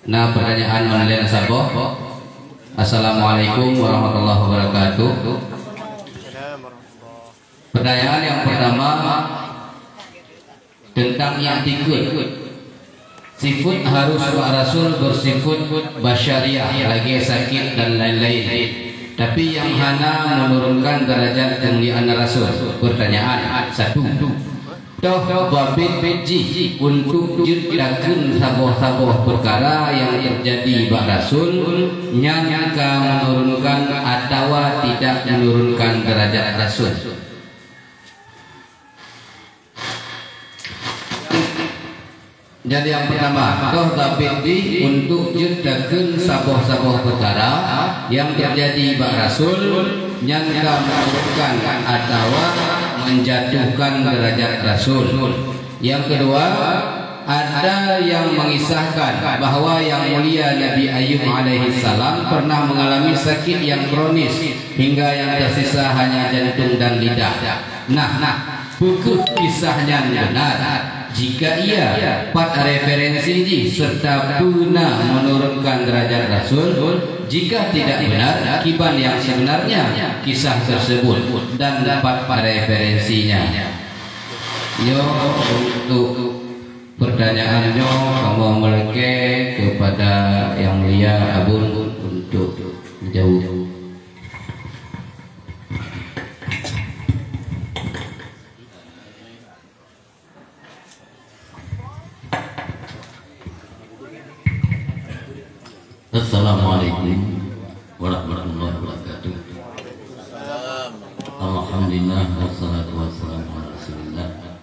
Nah, pertanyaan online sahabat. Assalamualaikum warahmatullahi wabarakatuh. Pertanyaan yang pertama tentang yang ikut sifat harus Pak Rasul bersifat basyariah, lagi sakit dan lain-lain. Tapi yang hana menurunkan derajat kemuliaan Rasul. Pertanyaan satu, toh babit beji untuk judakeun saboh-saboh perkara yang terjadi Pak Rasul nyangka menurunkan atau tidak menurunkan derajat Rasul. Jadi yang pertama, toh babidi untuk judakeun saboh-saboh perkara yang terjadi Pak Rasul nyangka menurunkan atau menjatuhkan derajat Rasul. Yang kedua, ada yang mengisahkan bahwa yang mulia Nabi Ayub alaihissalam pernah mengalami sakit yang kronis hingga yang tersisa hanya jantung dan lidah. Nah, buku kisahnya benar. Jika ia pada referensi serta guna menurunkan derajat Rasul, jika tidak benar kiban yang sebenarnya kisah tersebut dan dapat pada referensinya. Yo, untuk pertanyaannya kamu meleke kepada yang mulia Abun untuk menjawab. Assalamualaikum warahmatullahi wabarakatuh. Alhamdulillah wassalatu wassalamu ala Rasulillah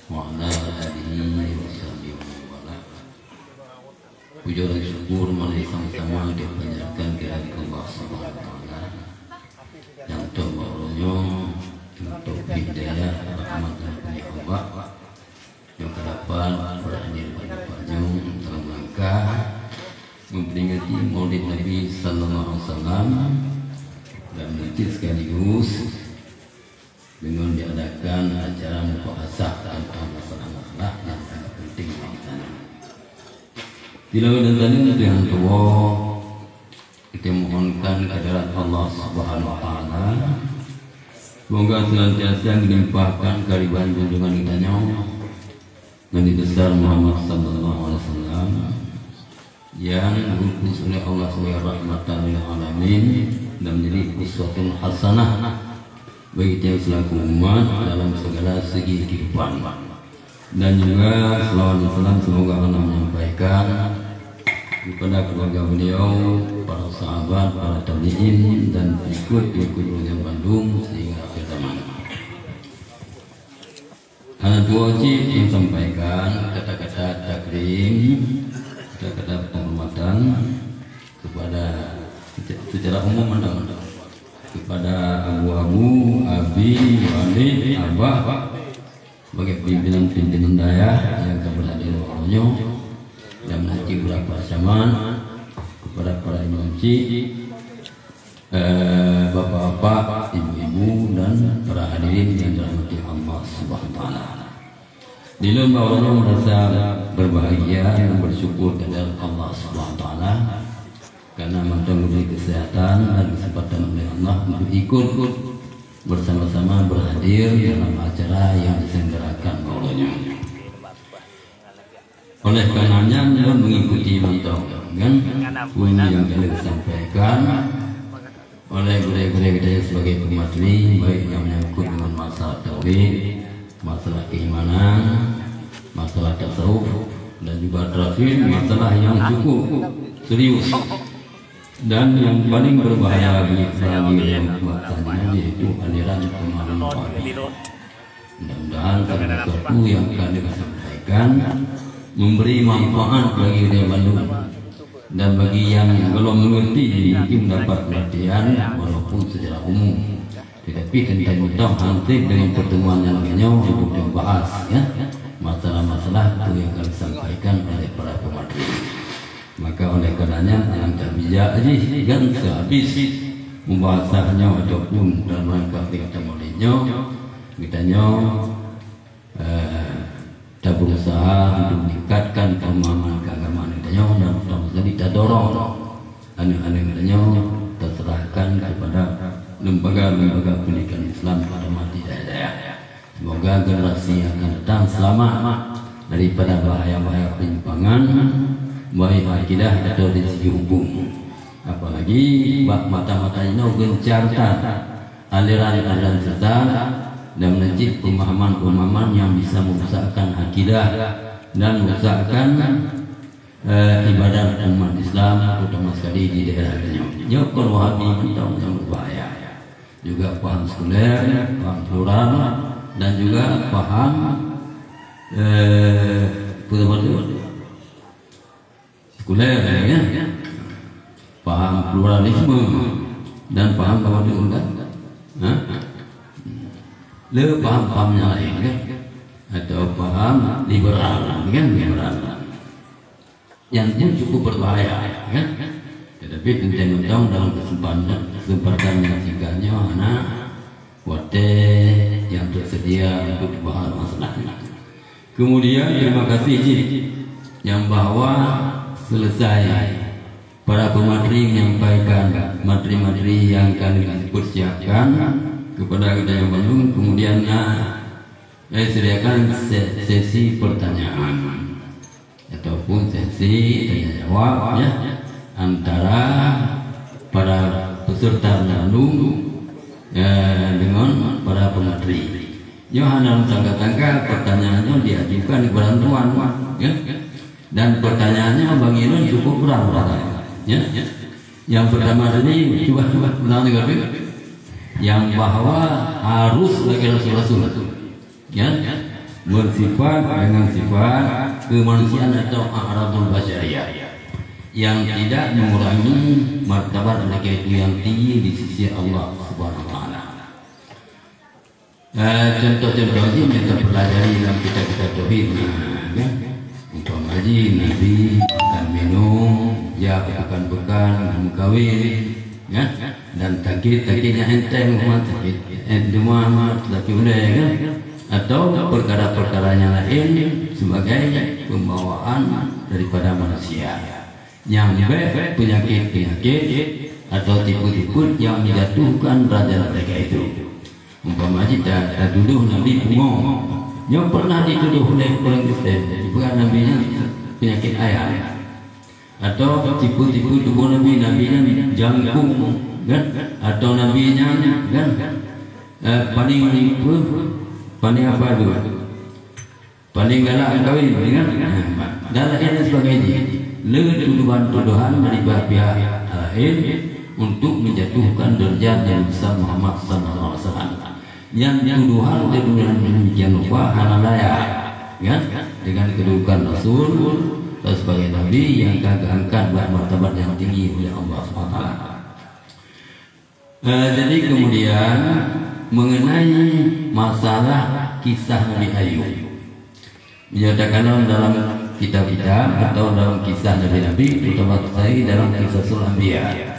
wa ala alihi washabihi wa ala. Puja dan syukur mari sama-sama dipanjatkan kepada Allah Subhanahu wa taala yang terbarunya untuk hidayah, rahmat dan Allah yang terdapat berhadir pada Panjang dalam rangka memperingati Maulid Nabi Sallallahu Alaihi Wasallam dan nanti sekaligus dengan diadakan acara mufahadah tentang masalah-masalah yang sangat penting di sana. Bila dan tadi untuk yang tua kita mohonkan kehadirat Allah Subhanahu Wa Taala. Semoga senantiasa dilimpahkan kehadiran junjungan kitanya Nabi besar Muhammad Sallallahu Alaihi Wasallam yang diutus oleh Allah sebagai rahmatan lil alamin dan menjadi uswatun hasanah bagi kita selaku umat dalam segala segi kehidupan. Dan juga selawat dan salam semoga Allah menyampaikan kepada keluarga beliau, para sahabat, para tabi'in dan ikut yang Bandung sehingga akhir zaman. Anak wajib menyampaikan kata-kata takrim, kata-kata penghormatan kepada secara umum kepada abu-abu, abi, walid, abah sebagai pimpinan daya yang kepada diri dan nanti berapa zaman kepada para imam bapak-bapak, ibu-ibu dan para hadirin yang dirahmati Allah Subhanahu Wa Taala. Di dalam bawahnya merasa berbahagia dan bersyukur kepada Allah Subhanahu Wa Taala karena mantan memberi kesehatan dan kesempatan oleh Allah untuk ikut bersama-sama berhadir dalam acara yang diselenggarakan olehnya. Oleh karenanya dia mengikuti mantau kan bunyi yang telah disampaikan oleh guru-guru kita sebagai pemateri, baik yang menyangkut dengan masalah tauhid, masalah keimanan, masalah tasawuf dan juga terakhir masalah yang cukup serius dan yang paling berbahaya bagi yang bahasanya yaitu aliran pemahaman wahid. Mudah-mudahan sesuatu yang akan disampaikan memberi manfaat bagi dia Bandung dan bagi yang belum mengerti mungkin dapat pelatihan walaupun secara umum, tetapi tentang nanti dengan pertemuan yang lainnya untuk dibahas ya masalah-masalah itu yang akan disampaikan oleh para pemateri. Maka oleh karenanya alangkah bijak aja kan sehabis membahasanya ataupun dalam rangka kita mulainya kitanya kita berusaha untuk meningkatkan pemahaman keagamaan kitanya dan jadi kita dorong anak-anak kitanya kita serahkan kepada lembaga-lembaga pendidikan Islam pada mati daya. Semoga generasi yang akan datang selamat daripada bahaya-bahaya penyimpangan baik akidah atau dari segi hukum. Apalagi mata-mata ini gencarkan aliran-aliran sesat dan menjadi pemahaman-pemahaman yang bisa merusakkan akidah dan merusakkan ibadah umat Islam terutama sekali di daerah ini. Nyokor Wahabi mentang yang berbahaya. Juga paham sekuler, paham plural dan juga paham sekuler ya. Paham pluralisme dan paham bahwa diundang. Le paham-pahamnya lain kan atau paham liberal kan liberal yang pun cukup berbahaya kan tetapi tentang dalam kesempatan yang singkatnya anak wate yang tersedia untuk dibahas masalahnya. Kemudian terima kasih yang bahwa selesai para pemateri menyampaikan materi-materi yang kami persiapkan kepada kita yang Bandung, kemudian sediakan sesi pertanyaan ataupun sesi tanya jawab ya antara para peserta Bandung dengan para pemateri. Yohanan tangga-tangga pertanyaannya diajukan kepada tuan ya. Dan pertanyaannya Bang Irwan cukup berat ya. Yang pertama tadi coba ulang lagi. Yang bahwa harus bagi Rasul ya bersifat dengan sifat kemanusiaan atau a'radul basyariyah yang tidak mengurangi martabat mereka itu yang tinggi di sisi Allah Subhanahu wa taala. Contoh-contohnya kita pelajari dalam kitab-kitab tauhid, kan? Umpama haji, Nabi makan minum, ya pekan-pekan kawin, kan? Dan takit-takitnya enteng, Muhammad laki muda, kan? Atau perkara-perkaranya lain sebagai pembawaan daripada manusia yang penyakit-penyakit atau tipu-tipu yang menjatuhkan raja mereka itu. Umpama kita tuduh Nabi bungo, yang pernah dituduh oleh orang Kristen, bukan nabinya penyakit ayah, atau tipu-tipu tubuh nabinya jangkung, kan? Atau nabinya kan paling apa itu? Paling galak kawin, kan? Dan lain sebagainya. Tuduhan-tuduhan dari pihak lain untuk menjatuhkan derajat yang besar Muhammad sallallahu alaihi wasallam. Yang tuduhan demikian rupa hanalaya, kan? Dengan kedudukan Rasul dan sebagai Nabi yang kagak angkat buat martabat yang tinggi oleh Allah SWT. Jadi kemudian mengenai masalah kisah Nabi Ayub, menyatakan dalam kitab-kitab atau dalam kisah Nabi-Nabi, terutama sekali dalam kisah Sul-Anbiya,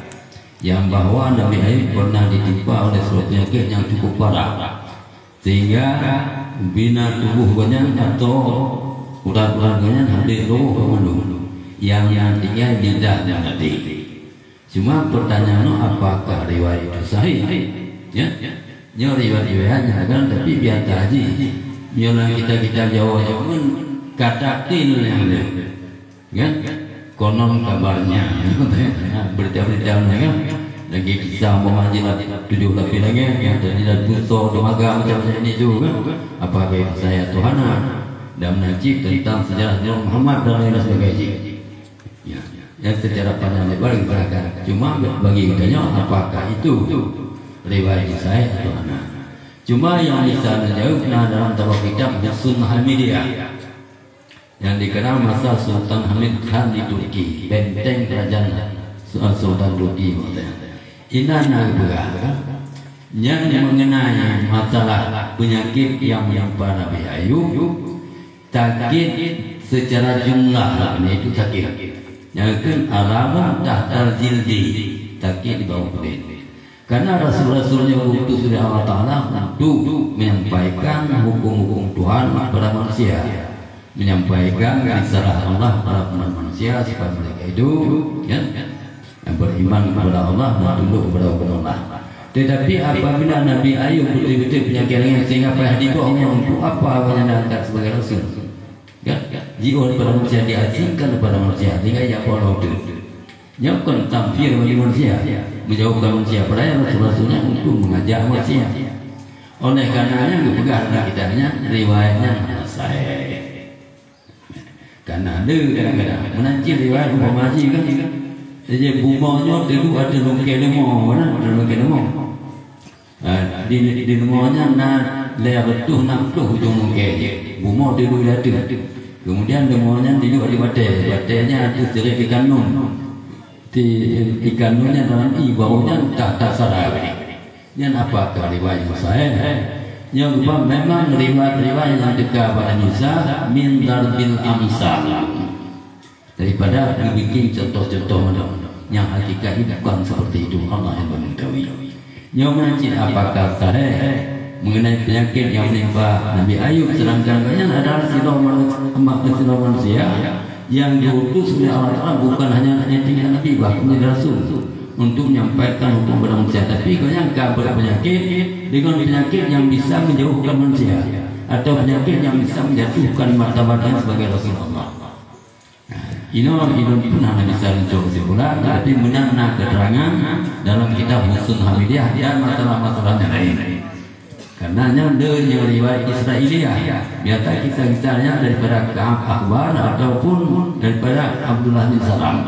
yang bahwa Nabi Ayub pernah ditimpa oleh suatu penyakit yang cukup parah sehingga bina tubuhnya atau urat-uratnya hampir roboh ke mandung yang nantinya tidak mati. Cuma pertanyaannya apakah riwayat itu sahih? Ya, riwayat-riwayatnya kan, tapi biasa aja. Biarlah kita jawab kata tin yang kan konon kabarnya, berita-beritanya kan, lagi kisah memanjilat 7 lebih lagi yang tidak butuh domaga macam ini juga, apakah itu saya Tuhan dan menajib tentang sejarah Muhammad dan lain sebagainya. Yang secara panjang lebar diberikan. Cuma bagi kita apakah itu riwayat saya atau anak. Cuma yang bisa menjawab dalam tabak kitab Sunnah Hamidiyah yang dikenal masa Sultan Hamid Khan di Turki, benteng kerajaan Sultan Turki. Inana juga yang mengenai masalah penyakit yang menimpa Nabi Ayub, sakit secara jumlah itu sakit. Yang kan alamun tahtal jildi, sakit di bawah kulit. Karena Rasul-Rasulnya utus oleh Allah Ta'ala untuk menyampaikan hukum-hukum Tuhan kepada manusia, menyampaikan risalah Allah kepada manusia supaya mereka itu yang beriman kepada Allah dan tunduk kepada hukum Allah. Tetapi apabila Nabi Ayub betul-betul penyakitnya sehingga payah dibawa untuk apa yang diangkat sebagai Rasul, ya, jika kepada manusia diasingkan kepada manusia sehingga ia follow itu, nyokon tampil bagi manusia, menjauhkan manusia pada Rasul-Rasulnya untuk mengajak manusia. Oleh karenanya dipegang kitanya riwayatnya sahih. Karena ada kadang-kadang menancil riwayat umpama haji kan, jadi bumanya dulu ada lungke lemah, ada lungke lemah. Di lemahnya leher betul nak tuh ujung lungke, bumah dulu ada. Kemudian lemahnya dulu ada batai, batainya ada serik ikan nun. Di ikan nunnya dalam baunya tak salah. Yang apakah riwayat saya? Yang memang riwayat-riwayat yang dekat pada Nisa min darbil amsal, daripada membuat contoh-contoh yang hakikatnya bukan seperti itu. Allah yang mengetahui. Yang mencari apakah sahih mengenai penyakit yang menimpa Nabi Ayub, sedangkan banyak adalah silau manusia yang diutus oleh Allah Ta'ala bukan hanya tinggal Nabi, bahkan menjadi Rasul untuk menyampaikan hukum kepada manusia, tapi banyak kabar penyakit dengan penyakit yang bisa menjauhkan manusia atau penyakit yang bisa menjatuhkan martabatnya sebagai Rasulullah. Ini pernah bisa mencoba kesimpulan, tapi menang keterangan dalam kitab Sunnah Hamidiyah dan masalah-masalahnya lain. Karena ada riwayat Israiliyah, biasa kisah-kisahnya daripada Ka'ab Akhbar ataupun daripada Abdullah bin Salam.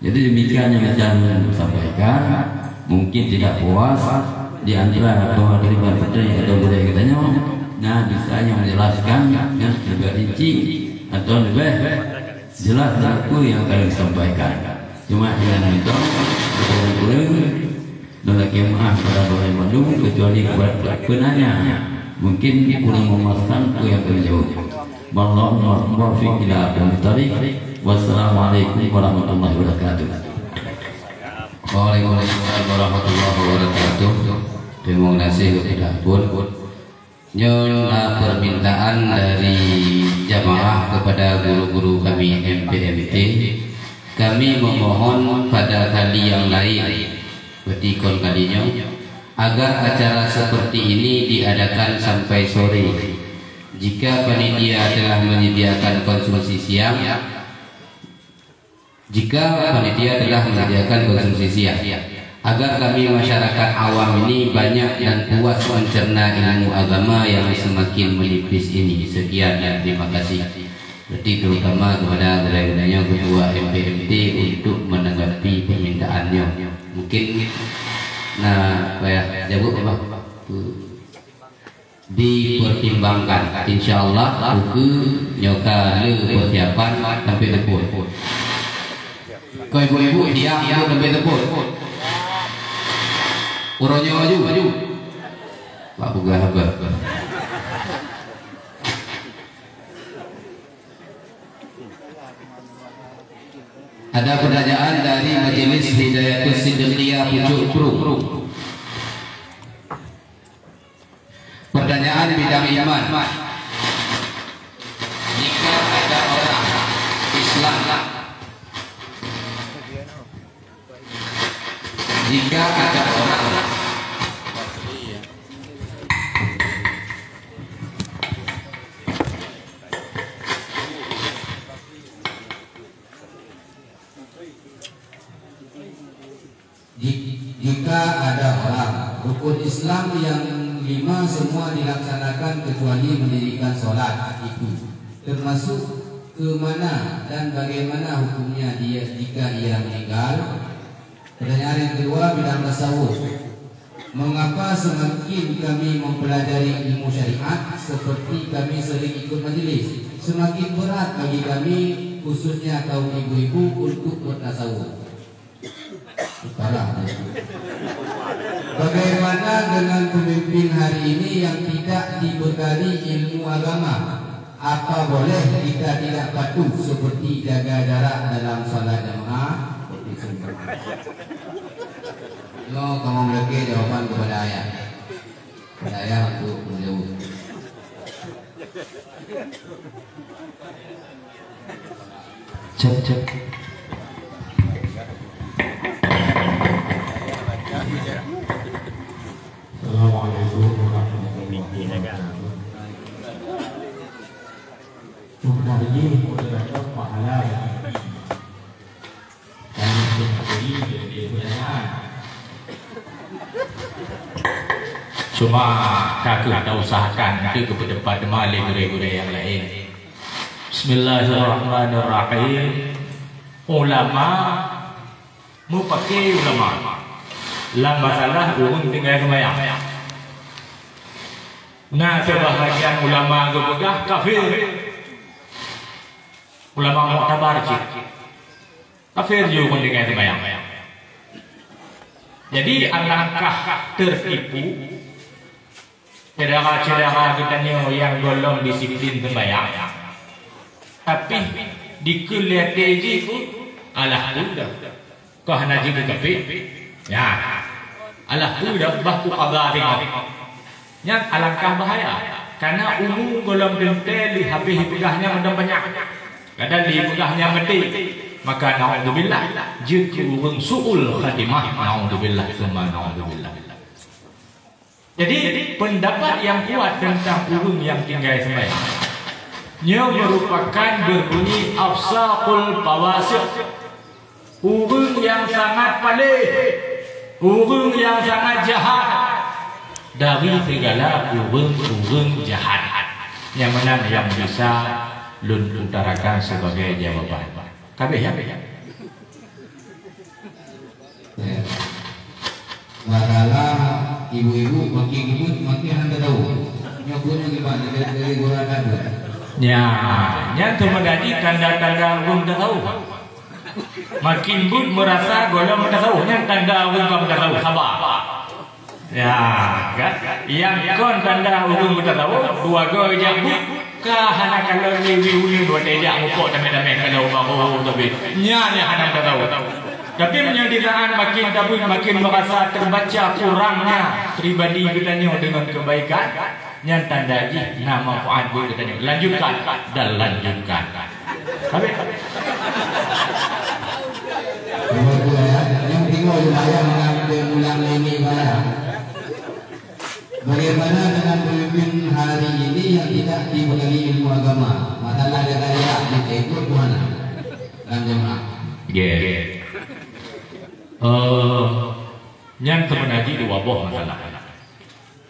Jadi demikian yang saya sampaikan. Mungkin tidak puas di antara bahwa dari putri atau budaya katanya, nah bisa yang menjelaskan yang lebih rinci atau lebih jelas aku yang akan disampaikan. Cuma yang itu kurang nolak jemaah pada balai Bandung kecuali kepada penanya. Mungkin kurang memuaskan aku yang menjawab. Wallahu muwaffiq ila aqwamit thariq. Wassalamualaikum warahmatullahi wabarakatuh. Waalaikumsalam warahmatullahi wabarakatuh. Terima kasih kepada pun. Nyonya permintaan dari jamaah kepada guru-guru kami MPMT, kami memohon pada kali yang lain, betikon kalinya, agar acara seperti ini diadakan sampai sore. Jika panitia telah menyediakan konsumsi siang, agar kami masyarakat awam ini banyak dan puas mencerna ilmu agama yang semakin menipis ini. Sekian dan terima kasih. Berarti terutama kepada guru-gurunya ketua MPMT untuk menanggapi permintaannya. Mungkin kayak jawab apa? Dipertimbangkan. Insyaallah buku nyoka le persiapan sampai tepur. Kau ibu-ibu dia ibu sampai tepur. Uronya maju. Pak Buga Habar. Ada pertanyaan dari Majelis Hidayatus Siddiqiyah Pucuk Prung. Pertanyaan bidang iman. Jika ada orang Islam, jika ada orang rukun Islam yang 5 semua dilaksanakan kecuali mendirikan sholat, itu termasuk ke mana dan bagaimana hukumnya dia jika ia meninggal? Pertanyaan yang kedua bidang tasawuf. Mengapa semakin kami mempelajari ilmu syariat seperti kami sering ikut majelis, semakin berat bagi kami khususnya kaum ibu-ibu untuk bertasawuf? Bagaimana dengan pemimpin hari ini yang tidak dibekali ilmu agama? Apa boleh jika tidak patuh seperti jaga jarak dalam salat jamaah? Yo, kamu memiliki jawaban kepada ayah. Saya untuk menjawab. Cek. Assalamualaikum warahmatullahi wabarakatuh. Sebenarnya mudah pahala dan seperti jadi pertanyaan. Cuma kakak ada usahakan itu kepada mali gure-gure yang lain. Bismillahirrahmanirrahim. Ulama mau pakai ulama. Dalam masalah urun tinggal semayang. Nah, sebahagian ulama berpegah kafir. Ulama muktabar kafir juga tinggal semayang. Jadi alangkah tertipu saudara-saudara kita yang belum disiplin sembahyang, tapi dikelihat itu alhamdulillah kau hanya juga kafir. Ya, alhamdulillah baku qada tengok. Yang alangkah bahaya karena umum golong dentel habis pegahnya mendam banyak. Kadang dipegahnya mati. Maka naudzubillah jika urang suul khatimah, naudzubillah summa naudzubillah. Jadi pendapat yang kuat tentang urang yang tinggal sembahyang nya merupakan berbunyi afsaqul fawasiq. Urang yang sangat paling, urang yang sangat jahat dari segala urang jahat. Yang mana yang bisa lun utarakan sebagai jawaban. Kabeh ya. Masalah ibu-ibu makin ribut makin anda tahu. Nyokutnya gimana dari guratan. Ya, yang terjadi tanda-tanda belum tahu. Makin but merasa golong tasawufnya tanda hukum tasawuf sabar. Ya, kan? Yang kon tanda hukum tasawuf dua go jabu kahana kalau liwi dua tejak mupok dame-dame kalau baru tapi nya hana tasawuf. Tapi menyedihkan makin tabun makin merasa terbaca kurangnya pribadi kita dengan kebaikan. Yang tanda ji nama Fuad bu katanya lanjutkan dan lanjutkan. Tapi yang tinggal saya mengambil ulang ini bagaimana dengan pemimpin hari ini yang tidak dibekali ilmu agama? Masalah negara kita ikut mana? Dan jemaah. Yang sebenarnya dua buah masalah.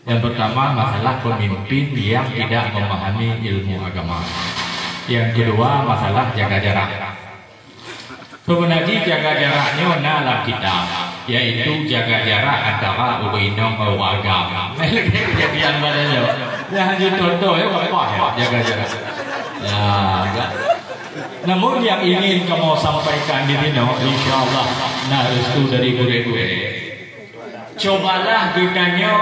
Yang pertama masalah pemimpin yang tidak memahami ilmu agama. Yang kedua masalah jaga jarak. Sebenarnya jaga jaraknya dalam kitab, yaitu jaga jarak antara uinong dan agama. Kejadian badannya. Ya hanya contoh ya apa ya jaga jarak. Ya enggak. Namun yang ingin kamu sampaikan di sini, insyaallah, nah restu dari guru-guru. Cobalah kitanya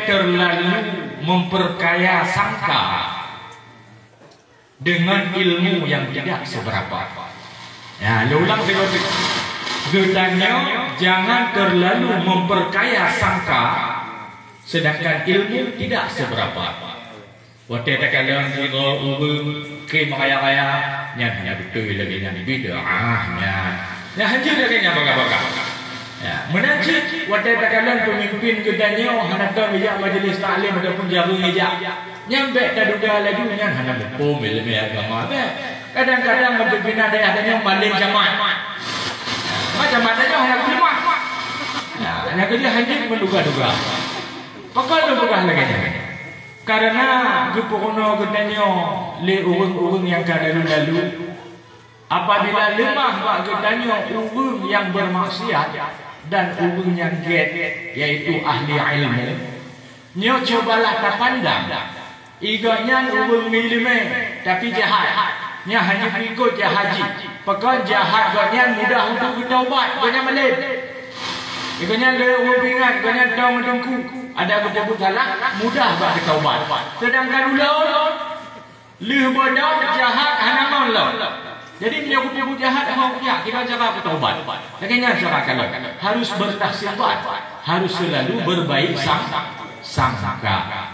terlalu memperkaya sangka dengan ilmu yang tidak seberapa. Ya, ulang sekali. Getanya jangan terlalu memperkaya sangka sedangkan ilmu tidak seberapa. Waktu terkadang kita ke makaya-kaya hanya betul lagi yang bid'ahnya. Ya hancur lagi yang baga-baga. Ya, menajik waktu terkadang pemimpin gedanya hendak bijak majlis taklim ataupun jagung bijak. Nyampe taduga lagi hanya betul ilmu agama. Kadang-kadang pemimpin ada yang maling jamaah. Macam mananya hanya kelima. Ya, hanya kerja hanya menduga-duga. Pakal duga lagi. Karena gepokono gedanya le urung-urung yang kadalu-lalu. Apabila lemah bak gedanya urung yang bermaksiat dan urung yang get, yaitu ahli ilmu, nyo cobalah tapandang. Iganya urung ilmu tapi jahat. Nya hanya ikut jahaji. Pekan jahat ganya mudah untuk bertaubat, ganya melin. Iganya le urung pingat, ganya tahu mendengku. Ada betul salah, mudah bak bertaubat. Sedangkan ulah leh bodoh jahat hanaman lo. Jadi dia kupu jahat mau punya kita cara bertaubat. Makanya cara kalau harus bertahsibat, harus selalu berbaik sangka.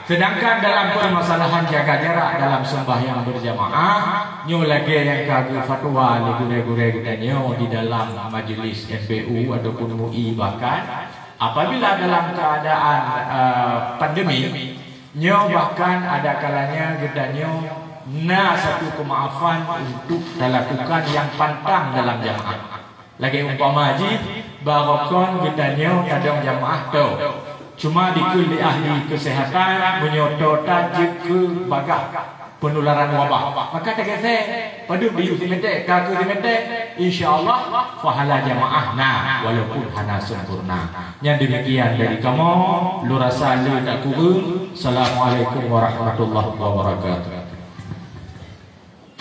Sedangkan dalam permasalahan jaga jarak dalam sembahyang berjamaah, nyo lagi yang kagak fatwa legure-gure kita nyo di dalam majelis NPU ataupun MUI bahkan apabila dalam keadaan pandemi, nyo bahkan ada kalanya kita nyo satu kemaafan untuk dilakukan yang pantang dalam jamaah. Lagi umpama haji, barokon gedanya kadang jamaah tu. Cuma dikuli ahli kesehatan menyoto tajuk ke bagah penularan wabah. Maka tegese pada biu simete, kaku simete, insyaallah fahala jamaah nah walaupun hana sempurna. Yang demikian dari kamu, lu rasa lu tak kurang. Assalamualaikum warahmatullahi wabarakatuh.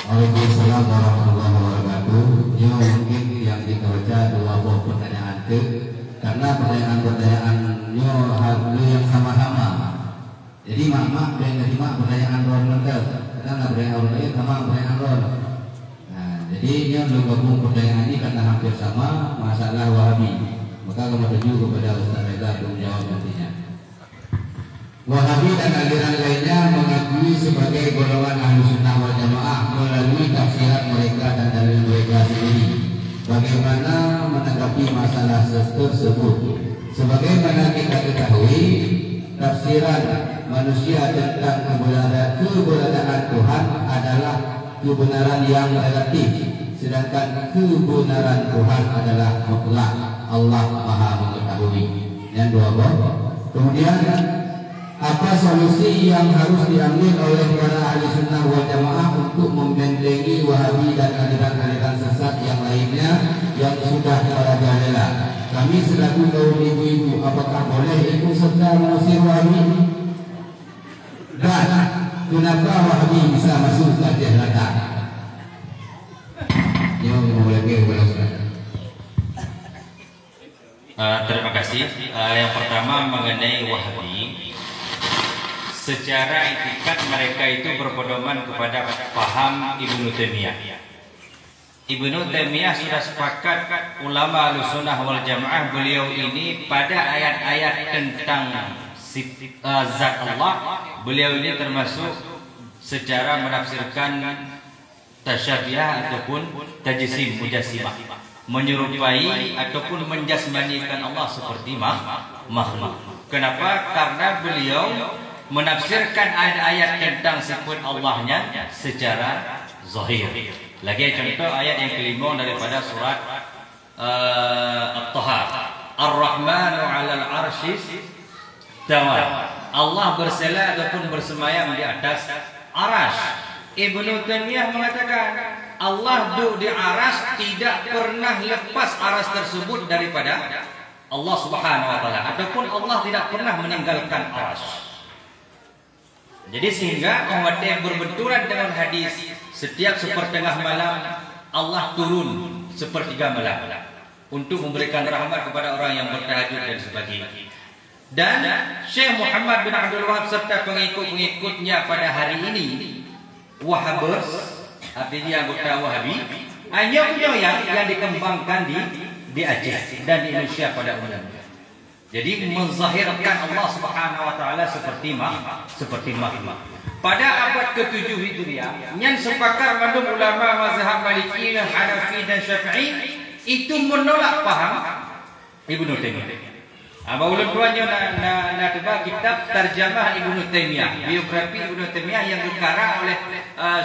Waalaikumsalam warahmatullahi wabarakatuh. Yang mungkin yang dibaca dua buah pertanyaan itu karena pertanyaan-pertanyaannya harus yang sama-sama. Jadi mak yang terima pertanyaan ron mental, kadang nggak pertanyaan ron lain sama pertanyaan ron. Nah, jadi yang gabung pertanyaan ini karena hampir sama masalah Wahabi. Maka kamu tuju kepada Ustaz Reza untuk menjawab nantinya. Wahabi dan aliran lainnya mengakui sebagai golongan Ahlussunnah wal Jamaah melalui tafsiran mereka dan dalil mereka sendiri. Bagaimana menanggapi masalah tersebut? Sebagaimana kita ketahui, tafsiran manusia tentang keberadaan Tuhan adalah kebenaran yang relatif, sedangkan kebenaran Tuhan adalah mutlak. Allah Maha Mengetahui. Yang dua buah. Kemudian apa solusi yang harus diambil oleh para ahli sunnah wal jamaah untuk membentengi Wahabi dan aliran-aliran sesat yang lainnya yang sudah merajalela? Kami selaku kaum ibu-ibu, apakah boleh ikut serta mengusir Wahabi? Dan kenapa Wahabi bisa masuk ke neraka? Yang boleh Okey, boleh Ustaz. Terima kasih. Yang pertama mengenai Wahabi, secara itikat mereka itu berpedoman kepada paham Ibnu Taimiyah. Ibnu Taimiyah sudah sepakat ulama Ahlussunnah wal Jamaah, beliau ini pada ayat-ayat tentang zat Allah, beliau ini termasuk secara menafsirkan tasyabiah ataupun tajsim mujassimah, menyerupai ataupun menjasmanikan Allah seperti makhluk. Kenapa? Karena beliau menafsirkan ayat-ayat tentang sifat Allahnya secara zahir. Lagi contoh ayat yang kelima daripada surat At-Taha, Ar-Rahmanu 'alal 'arsy istawa. Allah bersela ataupun bersemayam di atas arasy. Ibnu Taimiyah mengatakan Allah duduk di aras, tidak pernah lepas aras tersebut daripada Allah Subhanahu wa taala, ataupun Allah tidak pernah meninggalkan aras. Jadi sehingga umat yang berbenturan dengan hadis setiap sepertengah malam Allah turun sepertiga malam untuk memberikan rahmat kepada orang yang bertahajud dan sebagainya. Dan Syekh Muhammad bin Abdul Wahab serta pengikut-pengikutnya pada hari ini Wahabers, artinya anggota Wahabi, hanya yang dikembangkan di Aceh dan di Indonesia pada umumnya. Jadi menzahirkan Allah Subhanahu wa taala seperti makhluk. Pada abad ke-7 Hijriah, yang sepakat mandum ulama mazhab Maliki, Hanafi dan Syafi'i itu menolak paham Ibnu Taimiyah. Ulun tuannya nak tebak kitab Tarjamah Ibnu Taimiyah, biografi Ibnu Taimiyah yang dikarang oleh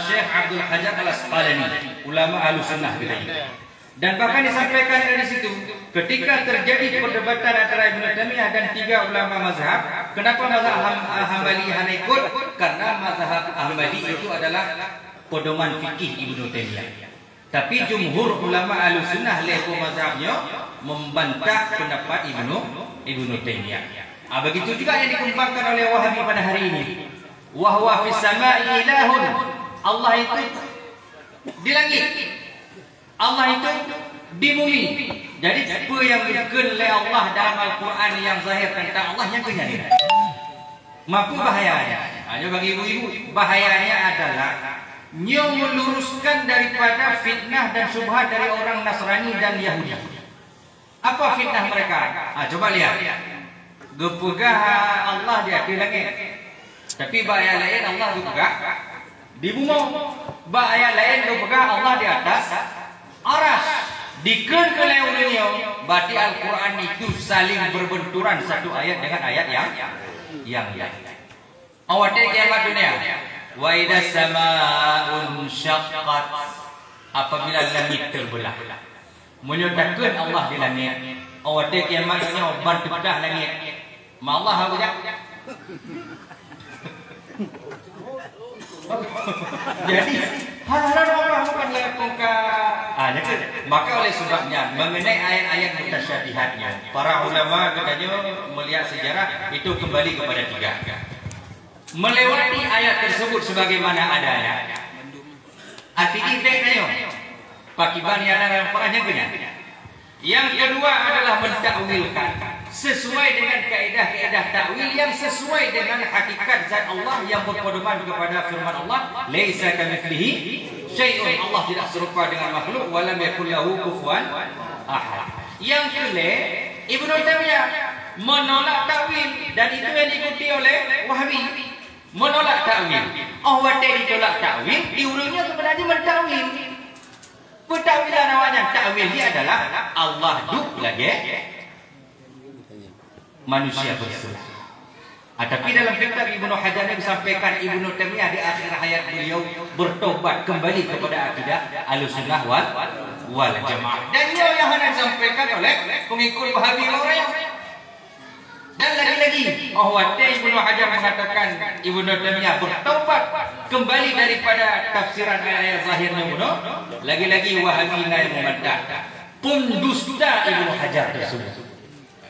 Syekh Abdul Hajar Al-Asqalani, ulama Ahlussunnah bid'ah. Dan bahkan disampaikan dari situ, ketika terjadi perdebatan antara Ibnu Taimiyah dan 3 ulama mazhab, kenapa mazhab Hambali hanya ikut? Karena mazhab Hambali itu adalah pedoman fikih Ibnu Taimiyah. Tapi jumhur ulama Ahlussunnah lepo mazhabnya membantah pendapat Ibnu Taimiyah. Begitu juga yang dikembangkan oleh Wahabi pada hari ini. Wa huwa fis sama'i ilahun. Allah itu di langit. Allah itu di bumi. Jadi apa yang dikatakan oleh Allah dalam Al-Quran yang zahir tentang Allah yang kenyataannya. Mampu bahayanya. Hanya bagi ibu-ibu, bahayanya adalah nyo meluruskan daripada fitnah dan syubhat dari orang Nasrani dan Yahudi. Apa fitnah mereka? Coba lihat. Gepegah Allah di langit. Tapi bahaya lain Allah gepegah di bumi. Bahaya lain gepegah Allah di atas aras. Dikeun ke leunnya, berarti Al-Quran itu saling berbenturan satu ayat dengan ayat yang lain. Awat kiamat dunia. Wa idza samaa'un syaqqat, apabila langit terbelah. Menyatakan Allah di langit. Awat kiamat dunia bantu dah langit. Ma Allah apa? Jadi hal-hal Allah bukan lakukan. Maka oleh sebabnya mengenai ayat-ayat mutasyabihatnya, para ulama katanya melihat sejarah itu kembali kepada 3. Melewati ayat tersebut sebagaimana adanya. Arti intinya pakiban yang dalam Quran yang benar. Yang kedua adalah mentakwilkan sesuai dengan kaedah-kaedah takwil yang sesuai dengan hakikat zat Allah yang berpedoman kepada firman Allah, laisa kamitslihi syai'un. Allah tidak serupa dengan makhluk, wa lam yakul lahu kufuwan ahad. Yang kedua, Ibnu Taimiyah menolak takwil dan itu yang diikuti oleh Wahabi. Menolak takwil. Awak ditolak takwil, diurungnya sebenarnya mentakwil. Pentakwilan awalnya takwil dia adalah Allah duk lagi manusia bersurat. Tapi dalam kitab Ibnu Hajar disampaikan Ibnu Taimiyah di akhir hayat beliau bertobat kembali kepada akidah Ahlussunnah wal Jamaah. Dan yang hendak disampaikan oleh pengikut Wahabi orang. Dan lagi-lagi Ibnu Hajar mengatakan Ibnu Taimiyah bertobat kembali daripada tafsiran ayat zahirnya Ibnu. Lagi-lagi Wahabi yang membantah pendusta Ibnu Hajar tersebut.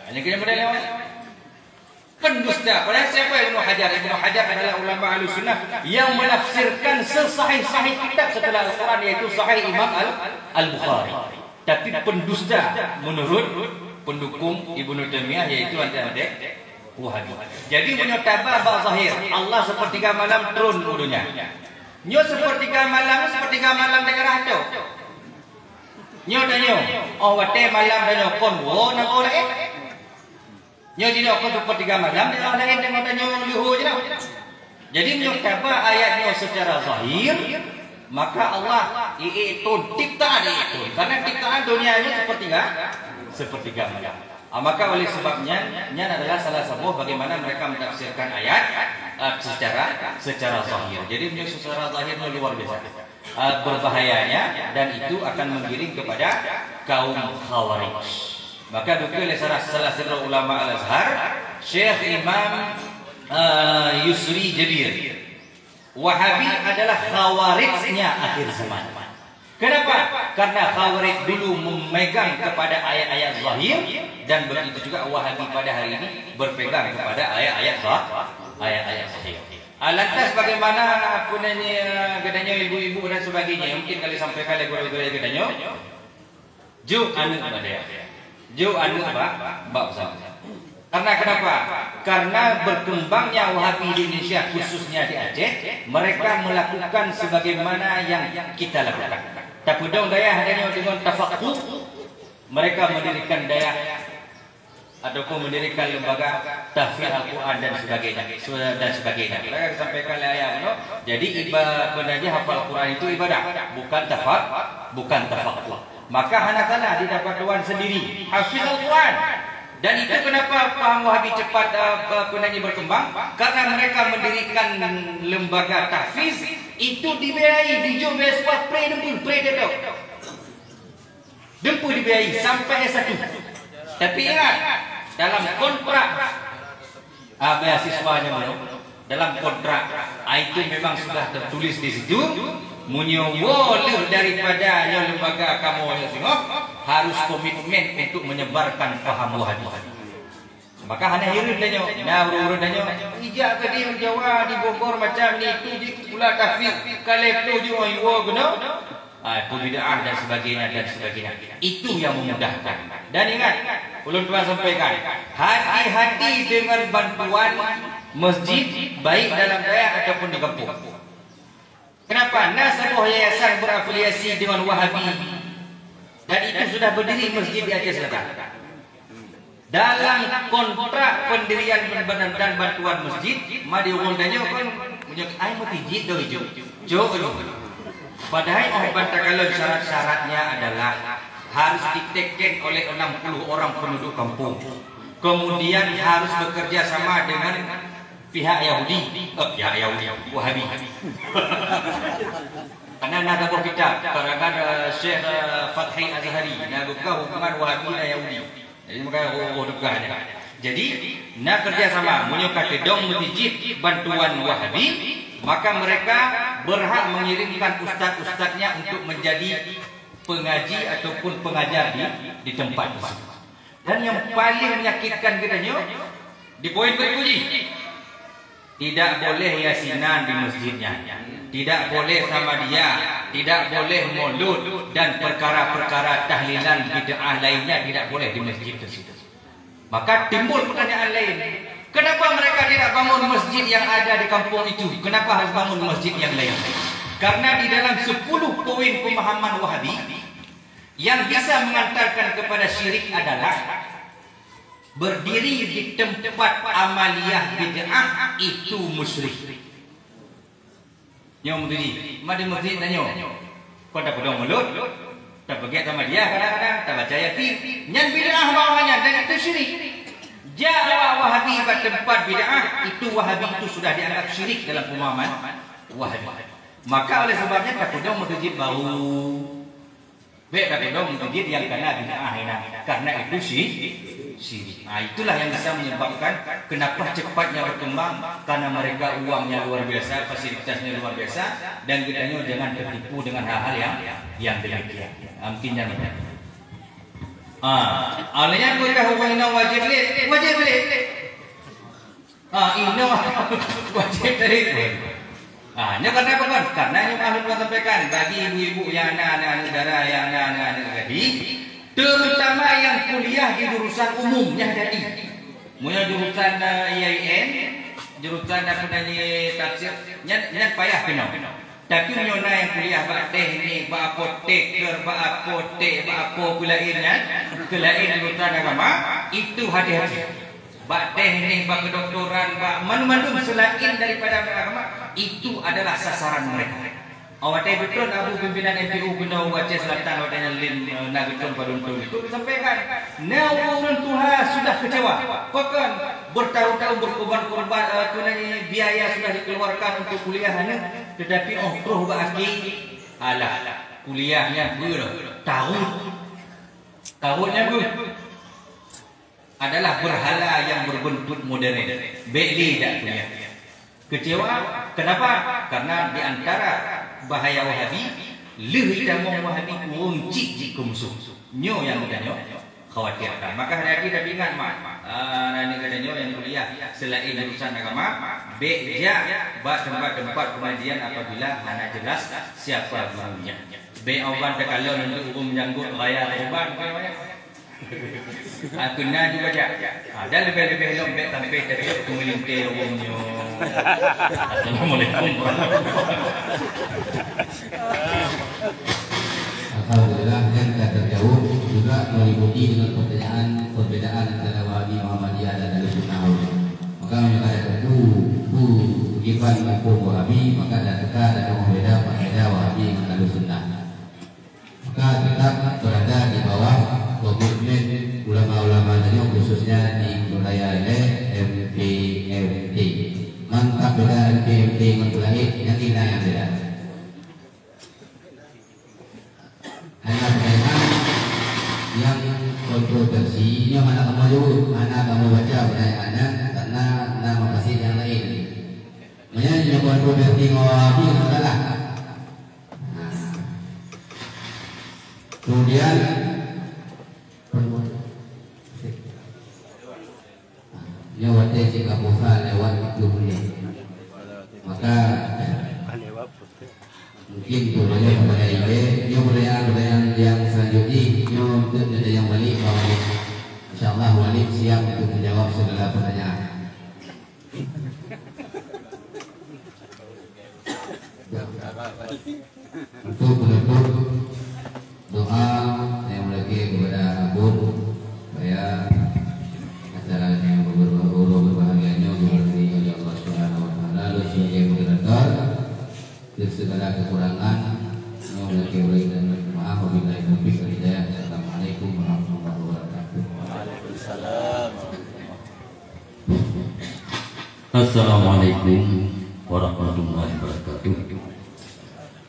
Ini kena berdaya pendusta. Padahal siapa Ibnu Hajar? Ibnu Hajar adalah ulama Ahlussunnah yang menafsirkan sesahih-sahih kitab setelah Al-Quran, yaitu Sahih Imam Al-Bukhari. tapi pendusta menurut pendukung Ibnu Taimiyah, yaitu adik-adik Wahabi. Jadi menyatakan bab zahir Allah sepertiga malam turun ulunya. Nyo sepertiga malam daerah tu. Nyo danyo, oh wate malam danyo kon wo nak oleh. Nyo jadi kon sepertiga malam dia lain dengan danyo luhu je dah. Jadi menyatakan ayatnya secara zahir, maka Allah itu ciptaan itu. Karena ciptaan dunianya sepertiga malam. Maka oleh sebabnya adalah salah satu bagaimana mereka mentafsirkan ayat secara zahir. Jadi secara zahirnya luar biasa berbahayanya, dan itu akan menggiring kepada kaum Khawarij. Maka dukul oleh salah satu ulama Al-Azhar, Syekh Imam Yusri Jadir, Wahabi adalah Khawarijnya akhir zaman. Kenapa? Karena Khawarij dulu memegang kepada ayat-ayat zahir, dan begitu juga Wahabi pada hari ini berpegang kepada ayat-ayat zahir. Lantas bagaimana katanya ibu-ibu dan sebagainya, mungkin kali sampai kali guru-guru katanya ju anu badaya. Ju anu bab sama. Karena kenapa? Karena berkembangnya Wahabi di Indonesia, khususnya di Aceh, mereka melakukan sebagaimana yang kita lakukan. Tapudong daya adanya dengan tafakuh, mereka mendirikan daya ataupun mendirikan lembaga tahfidz Al-Quran dan sebagainya. Mereka sampaikan ayat itu. Jadi ibadah hafal Quran itu ibadah, bukan tafakuh. Maka anak-anak didapat Tuhan sendiri hafidz Al-Quran. Dan itu kenapa paham Wahabi cepat berkembang? Karena mereka mendirikan lembaga tahfiz itu dibiayai, dijual sebuah dempu dibiayai sampai S1. Tapi ingat, dalam kontrak beasiswanya dalam kontrak itu memang sudah tertulis di situ, menyewoleh daripada lembaga kamu harus komitmen untuk menyebarkan paham Wahabi. Maka hanya hirup danyo, urut danyo, ijak ke di Jawa, di Bogor macam ni, tu di pula tahfiz, kalau tu di Iwo guna, itu bid'ah dan sebagainya. Itu yang memudahkan. Dan ingat, ulun tuan sampaikan, hati-hati dengan bantuan masjid, baik dalam daerah ataupun di kampung. Kenapa? Sebuah yayasan berafiliasi dengan Wahabi, dan itu sudah berdiri masjid di Aceh Selatan. Dalam kontrak pendirian dan bantuan masjid, madi undangnya kan punya ai masjid do jo. Padahal kalau syarat-syaratnya adalah harus diteken oleh 60 orang penduduk kampung. Kemudian harus bekerja sama dengan pihak Yahudi, Wahabi. Karena nak buat kitab karangan Syekh Fathi Azhari, nak buka hubungan Wahabi dan Yahudi. Jadi makanya dukanya. Jadi nak kerjasama menyukai dong masjid bantuan Wahabi, maka mereka berhak mengirimkan ustaz-ustaznya untuk menjadi pengaji ataupun pengajar di tempat tersebut. Dan yang paling menyakitkan katanya di poin ke-7, tidak boleh yasinan di masjidnya, tidak boleh sama dia, tidak boleh maulud dan perkara-perkara tahlilan bid'ah lainnya tidak boleh di masjid tersebut. Maka timbul pertanyaan lain, kenapa mereka tidak bangun masjid yang ada di kampung itu? Kenapa harus bangun masjid yang lain? Karena di dalam 10 poin pemahaman Wahabi yang bisa mengantarkan kepada syirik adalah berdiri di tempat amaliyah bid'ah itu musyrik. Yang berdiri, madi masjid tanya, kau tak pedang mulut, tak pergi sama dia kadang-kadang, tak baca yatim, yang bid'ah bawahnya dan itu syirik. Jawa Wahabi pada tempat bid'ah itu Wahabi itu sudah dianggap syirik dalam pemahaman Wahabi. Maka oleh sebabnya tak pedang masjid bau. Baik tak pedang masjid yang kena bid'ah karena itu syirik. Itulah yang bisa menyebabkan kenapa cepatnya berkembang, karena mereka uangnya luar biasa, fasilitasnya luar biasa, dan kitanya jangan tertipu dengan hal-hal yang demikian. Mungkin jangan. Alanya mereka hukumnya wajib beli. Ini wajib dari. Ini karena apa kan? Karena yang ahli sampaikan bagi ibu-ibu yang anak-anak negara yang anak-anak tadi. terutama yang kuliah di jurusan umumnya jadi punya jurusan IAIN, jurusan apa namanya tafsir, nyat payah kena. Tapi nyona yang kuliah bak teknik, bak apotek, bak apa kulainnya, kulain jurusan agama, itu hati-hati. Bak teknik, bak kedoktoran, bak manu-manu selain daripada agama, itu adalah sasaran mereka. Awak betul Abu pimpinan MPU Gunung Aceh Selatan awak lim nagetun paduntung itu disampaikan. Orang Tuhan sudah kecewa. Bahkan bertahun-tahun berkorban biaya sudah dikeluarkan untuk kuliahnya, tetapi roh bagi alah kuliahnya tahunnya adalah berhala yang berbentuk modern. Beli tak kuliah. Kecewa. Kenapa? Karena di antara bahaya Wahabi, lebih damang Wahabi kunci jika musuh. Nyo yang mudah nyo khawatirkan. Maka hari kita ingat nani kata nyo yang kuliah selain urusan agama, beja tempat-tempat pengajian apabila hana jelas siapa gurunya. Be awan kalau nanti hukum janggut raya uban aku nak juga ada lebih lembek sampai tapi melintir umumnya. Assalamualaikum. Alhamdulillah yang tidak terjauh juga meliputi dengan perbedaan antara Wahabi, Muhammadiyah dan Ahlussunnah. Maka mereka ada giban hukum Wahabi, maka ada teka dan berbeda Wahabi dengan Ahlussunnah. Maka tetap berada di bawah komitmen ulama-ulama tadi khususnya di wilayah MPMT. Mantap beda MPMT mentulai yang tidak yang beda. Hanya pertanyaan yang kontroversinya mana kamu baca pertanyaannya karena nama kasih yang lain. Makanya yang kontroversi Wahabi adalah kemudian nyawatnya jika bosan lewat itu maka mungkin boleh kepada ide dia pertanyaan yang selanjutnya ada yang wali insyaallah wali siap untuk menjawab segala pertanyaan. Untuk penutup doa yang lagi kepada Abu supaya acara yang berbahagianya diberkati oleh Allah Subhanahu wa taala sebagai moderator dan segala kekurangan yang lagi baik dan maaf wabillahi taufiq wal hidayah. Assalamualaikum warahmatullahi wabarakatuh. Waalaikumsalam. Assalamualaikum warahmatullahi wabarakatuh.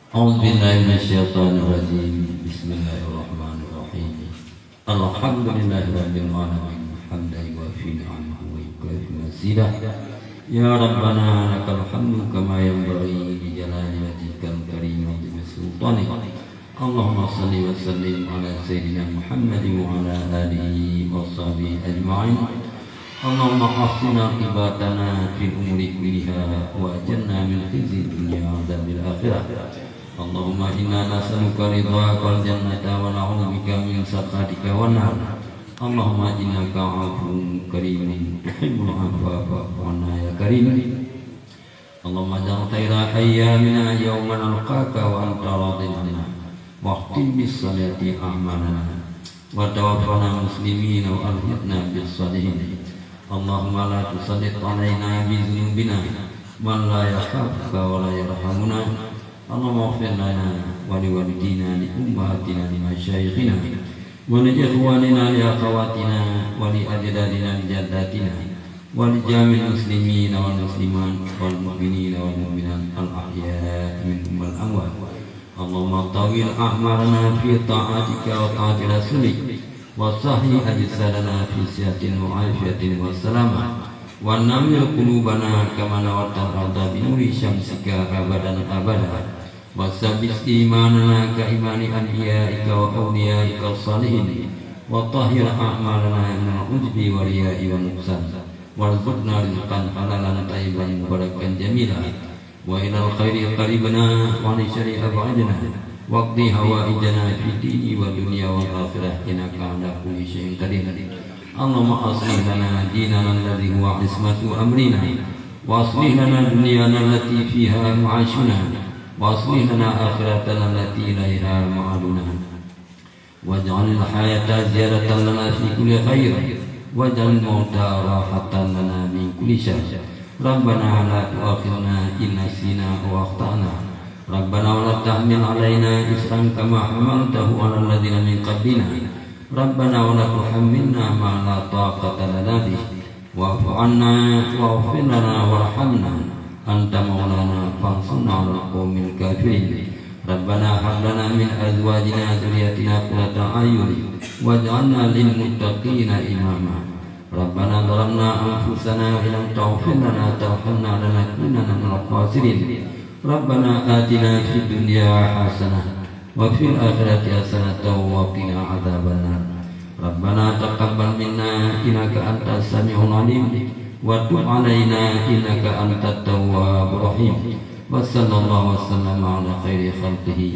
A'udzubillahi minasyaitonir rajim. Bismillahirrahmanirrahim. Alhamdulillahirabbil alamin. Hamdan yuwafi ni'amahu wa yukafi mazidah. Ya Rabbana lakal hamdu kama yanbaghi li jalali wajhikal karim wa bi sultanik. Allahumma shalli wa sallim ala sayyidina Muhammadin wa ala alihi wa sahbihi ajma'in. Allahumma hasina ibatana fil umuri kulliha wa ajirna min khizyid dunya wa adzabil akhirah. Allahumma inna nas'aluka ridhaka wal jannata wa na'udzubika min sakhatika wan nar. Allahumma innaka 'afuwwun karimun tuhibbul 'afwa fa'fu 'anna ya karim. Allahumma ja'al khaira ayyamina yawma nalqaka wa anta radin 'anna wa khtim bis salati a'malana wa tawaffana muslimin wa alhiqna bis salihin. Allahumma la tusallit 'alaina bi dhunubina man la yakhafuka wa la yarhamuna. Allahumma ighfir lana wa li walidina li ummahatina li masyayikhina wa li ikhwanina li akhawatina wa li ajdadina li jaddatina wa li jami'il muslimina wal muslimat wal mu'minina wal mu'minat al ahya'i minhum wal amwat. Allahumma tawil a'marana fi ta'atika wa ta'ati rasulik wa sahih ajsadana fi sihatin wa afiyatin wa salamah wa namil qulubana kama nawatal arda bi nuri syamsika abadan abada. Wasabis imanana ka imani anbiya'ika wa awliyaika salihin wa tahhir a'malana min al-ujbi wa riya'i wa nuqsan warzuqna rizqan halalan tayyiban mubarakan jamila wa ilal khairi qaribna wa li syarri ab'adna waqdi hawaijana fid dini wa dunya wal akhirah innaka ala kulli syai'in qadir. Allahumma aslih lana dinana alladhi huwa ismatu amrina wa aslih lana dunyana allati fiha ma'ashuna wa aslih lana akhiratana allati ilaiha ma'aduna waj'al al-hayata ziyadatan lana fi kulli khair waj'al al-mauta rahatan lana min kulli syarr. Rabbana la tu'akhidhna in nasina aw akhtana. Rabbana wa la tahmil 'alaina isran kama hamaltahu 'alal ladzina min qablina. Rabbana wa la tuhammilna ma la taqata lana bih. Wa'fu 'anna waghfir lana warhamna anta maulana fansurna 'alal qaumil kafirin. Rabbana hab lana min azwajina dzurriyyatina qurrata a'yun waj'alna lil muttaqina imama. Rabbana zalamna anfusana wa lam taghfir lana tarhamna lanakunanna minal khasirin. Rabbana atina fid dunya hasanah wa fil akhirati hasanah wa qina adzabannar. Rabbana taqabbal minna innaka antas samiul alim wa tub 'alaina innaka antat tawwabur rahim. Wa sallallahu wasallam ala khairi khalqihi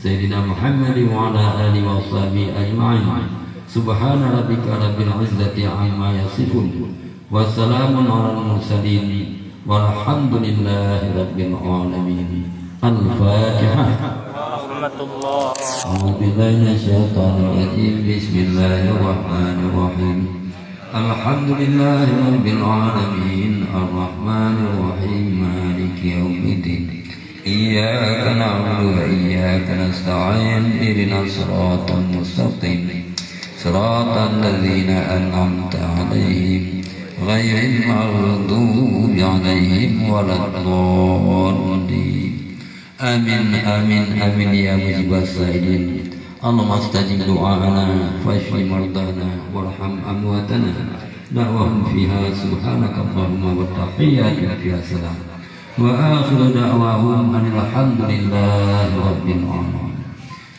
sayyidina Muhammad wa ala alihi wa sahbihi ajma'in. Subhana rabbika rabbil izzati amma yasifun wa salamun 'alal mursalin walhamdulillahi rabbil alamin. Al-Fatihah. A'udzu billahi minasyaitonir rajim. Bismillahirrahmanirrahim. Alhamdulillahi rabbil alamin arrahmanir rahim maliki yaumiddin. Iyyaka na'budu wa iyyaka nasta'in ihdinas siratal mustaqim siratal ladzina an'amta 'alaihim ghairil maghdubi 'alaihim waladdallin. Amin amin amin ya mujibas sa'ilin. Allahumma astajib du'ana washfi mardana warham amwatana da'wahum fiha subhanaka Allahumma wa tahiyyatuhum fiha salam wa akhiru da'wahum alhamdulillahi rabbil alamin.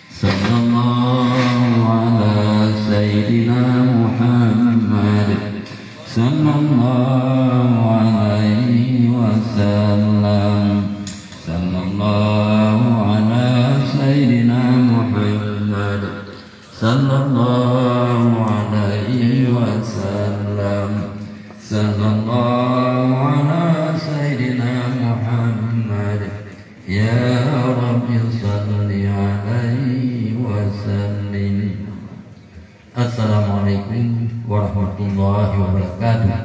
Sallallahu ala sayyidina Muhammad sallallahu alaihi wasallam. Sallallahu ala sayyidina Muhammad sallallahu alaihi wasallam. Sallallahu ala sayyidina Muhammad ya Rabbi salli alaihi wasallim. Assalamualaikum warahmatullahi wabarakatuh.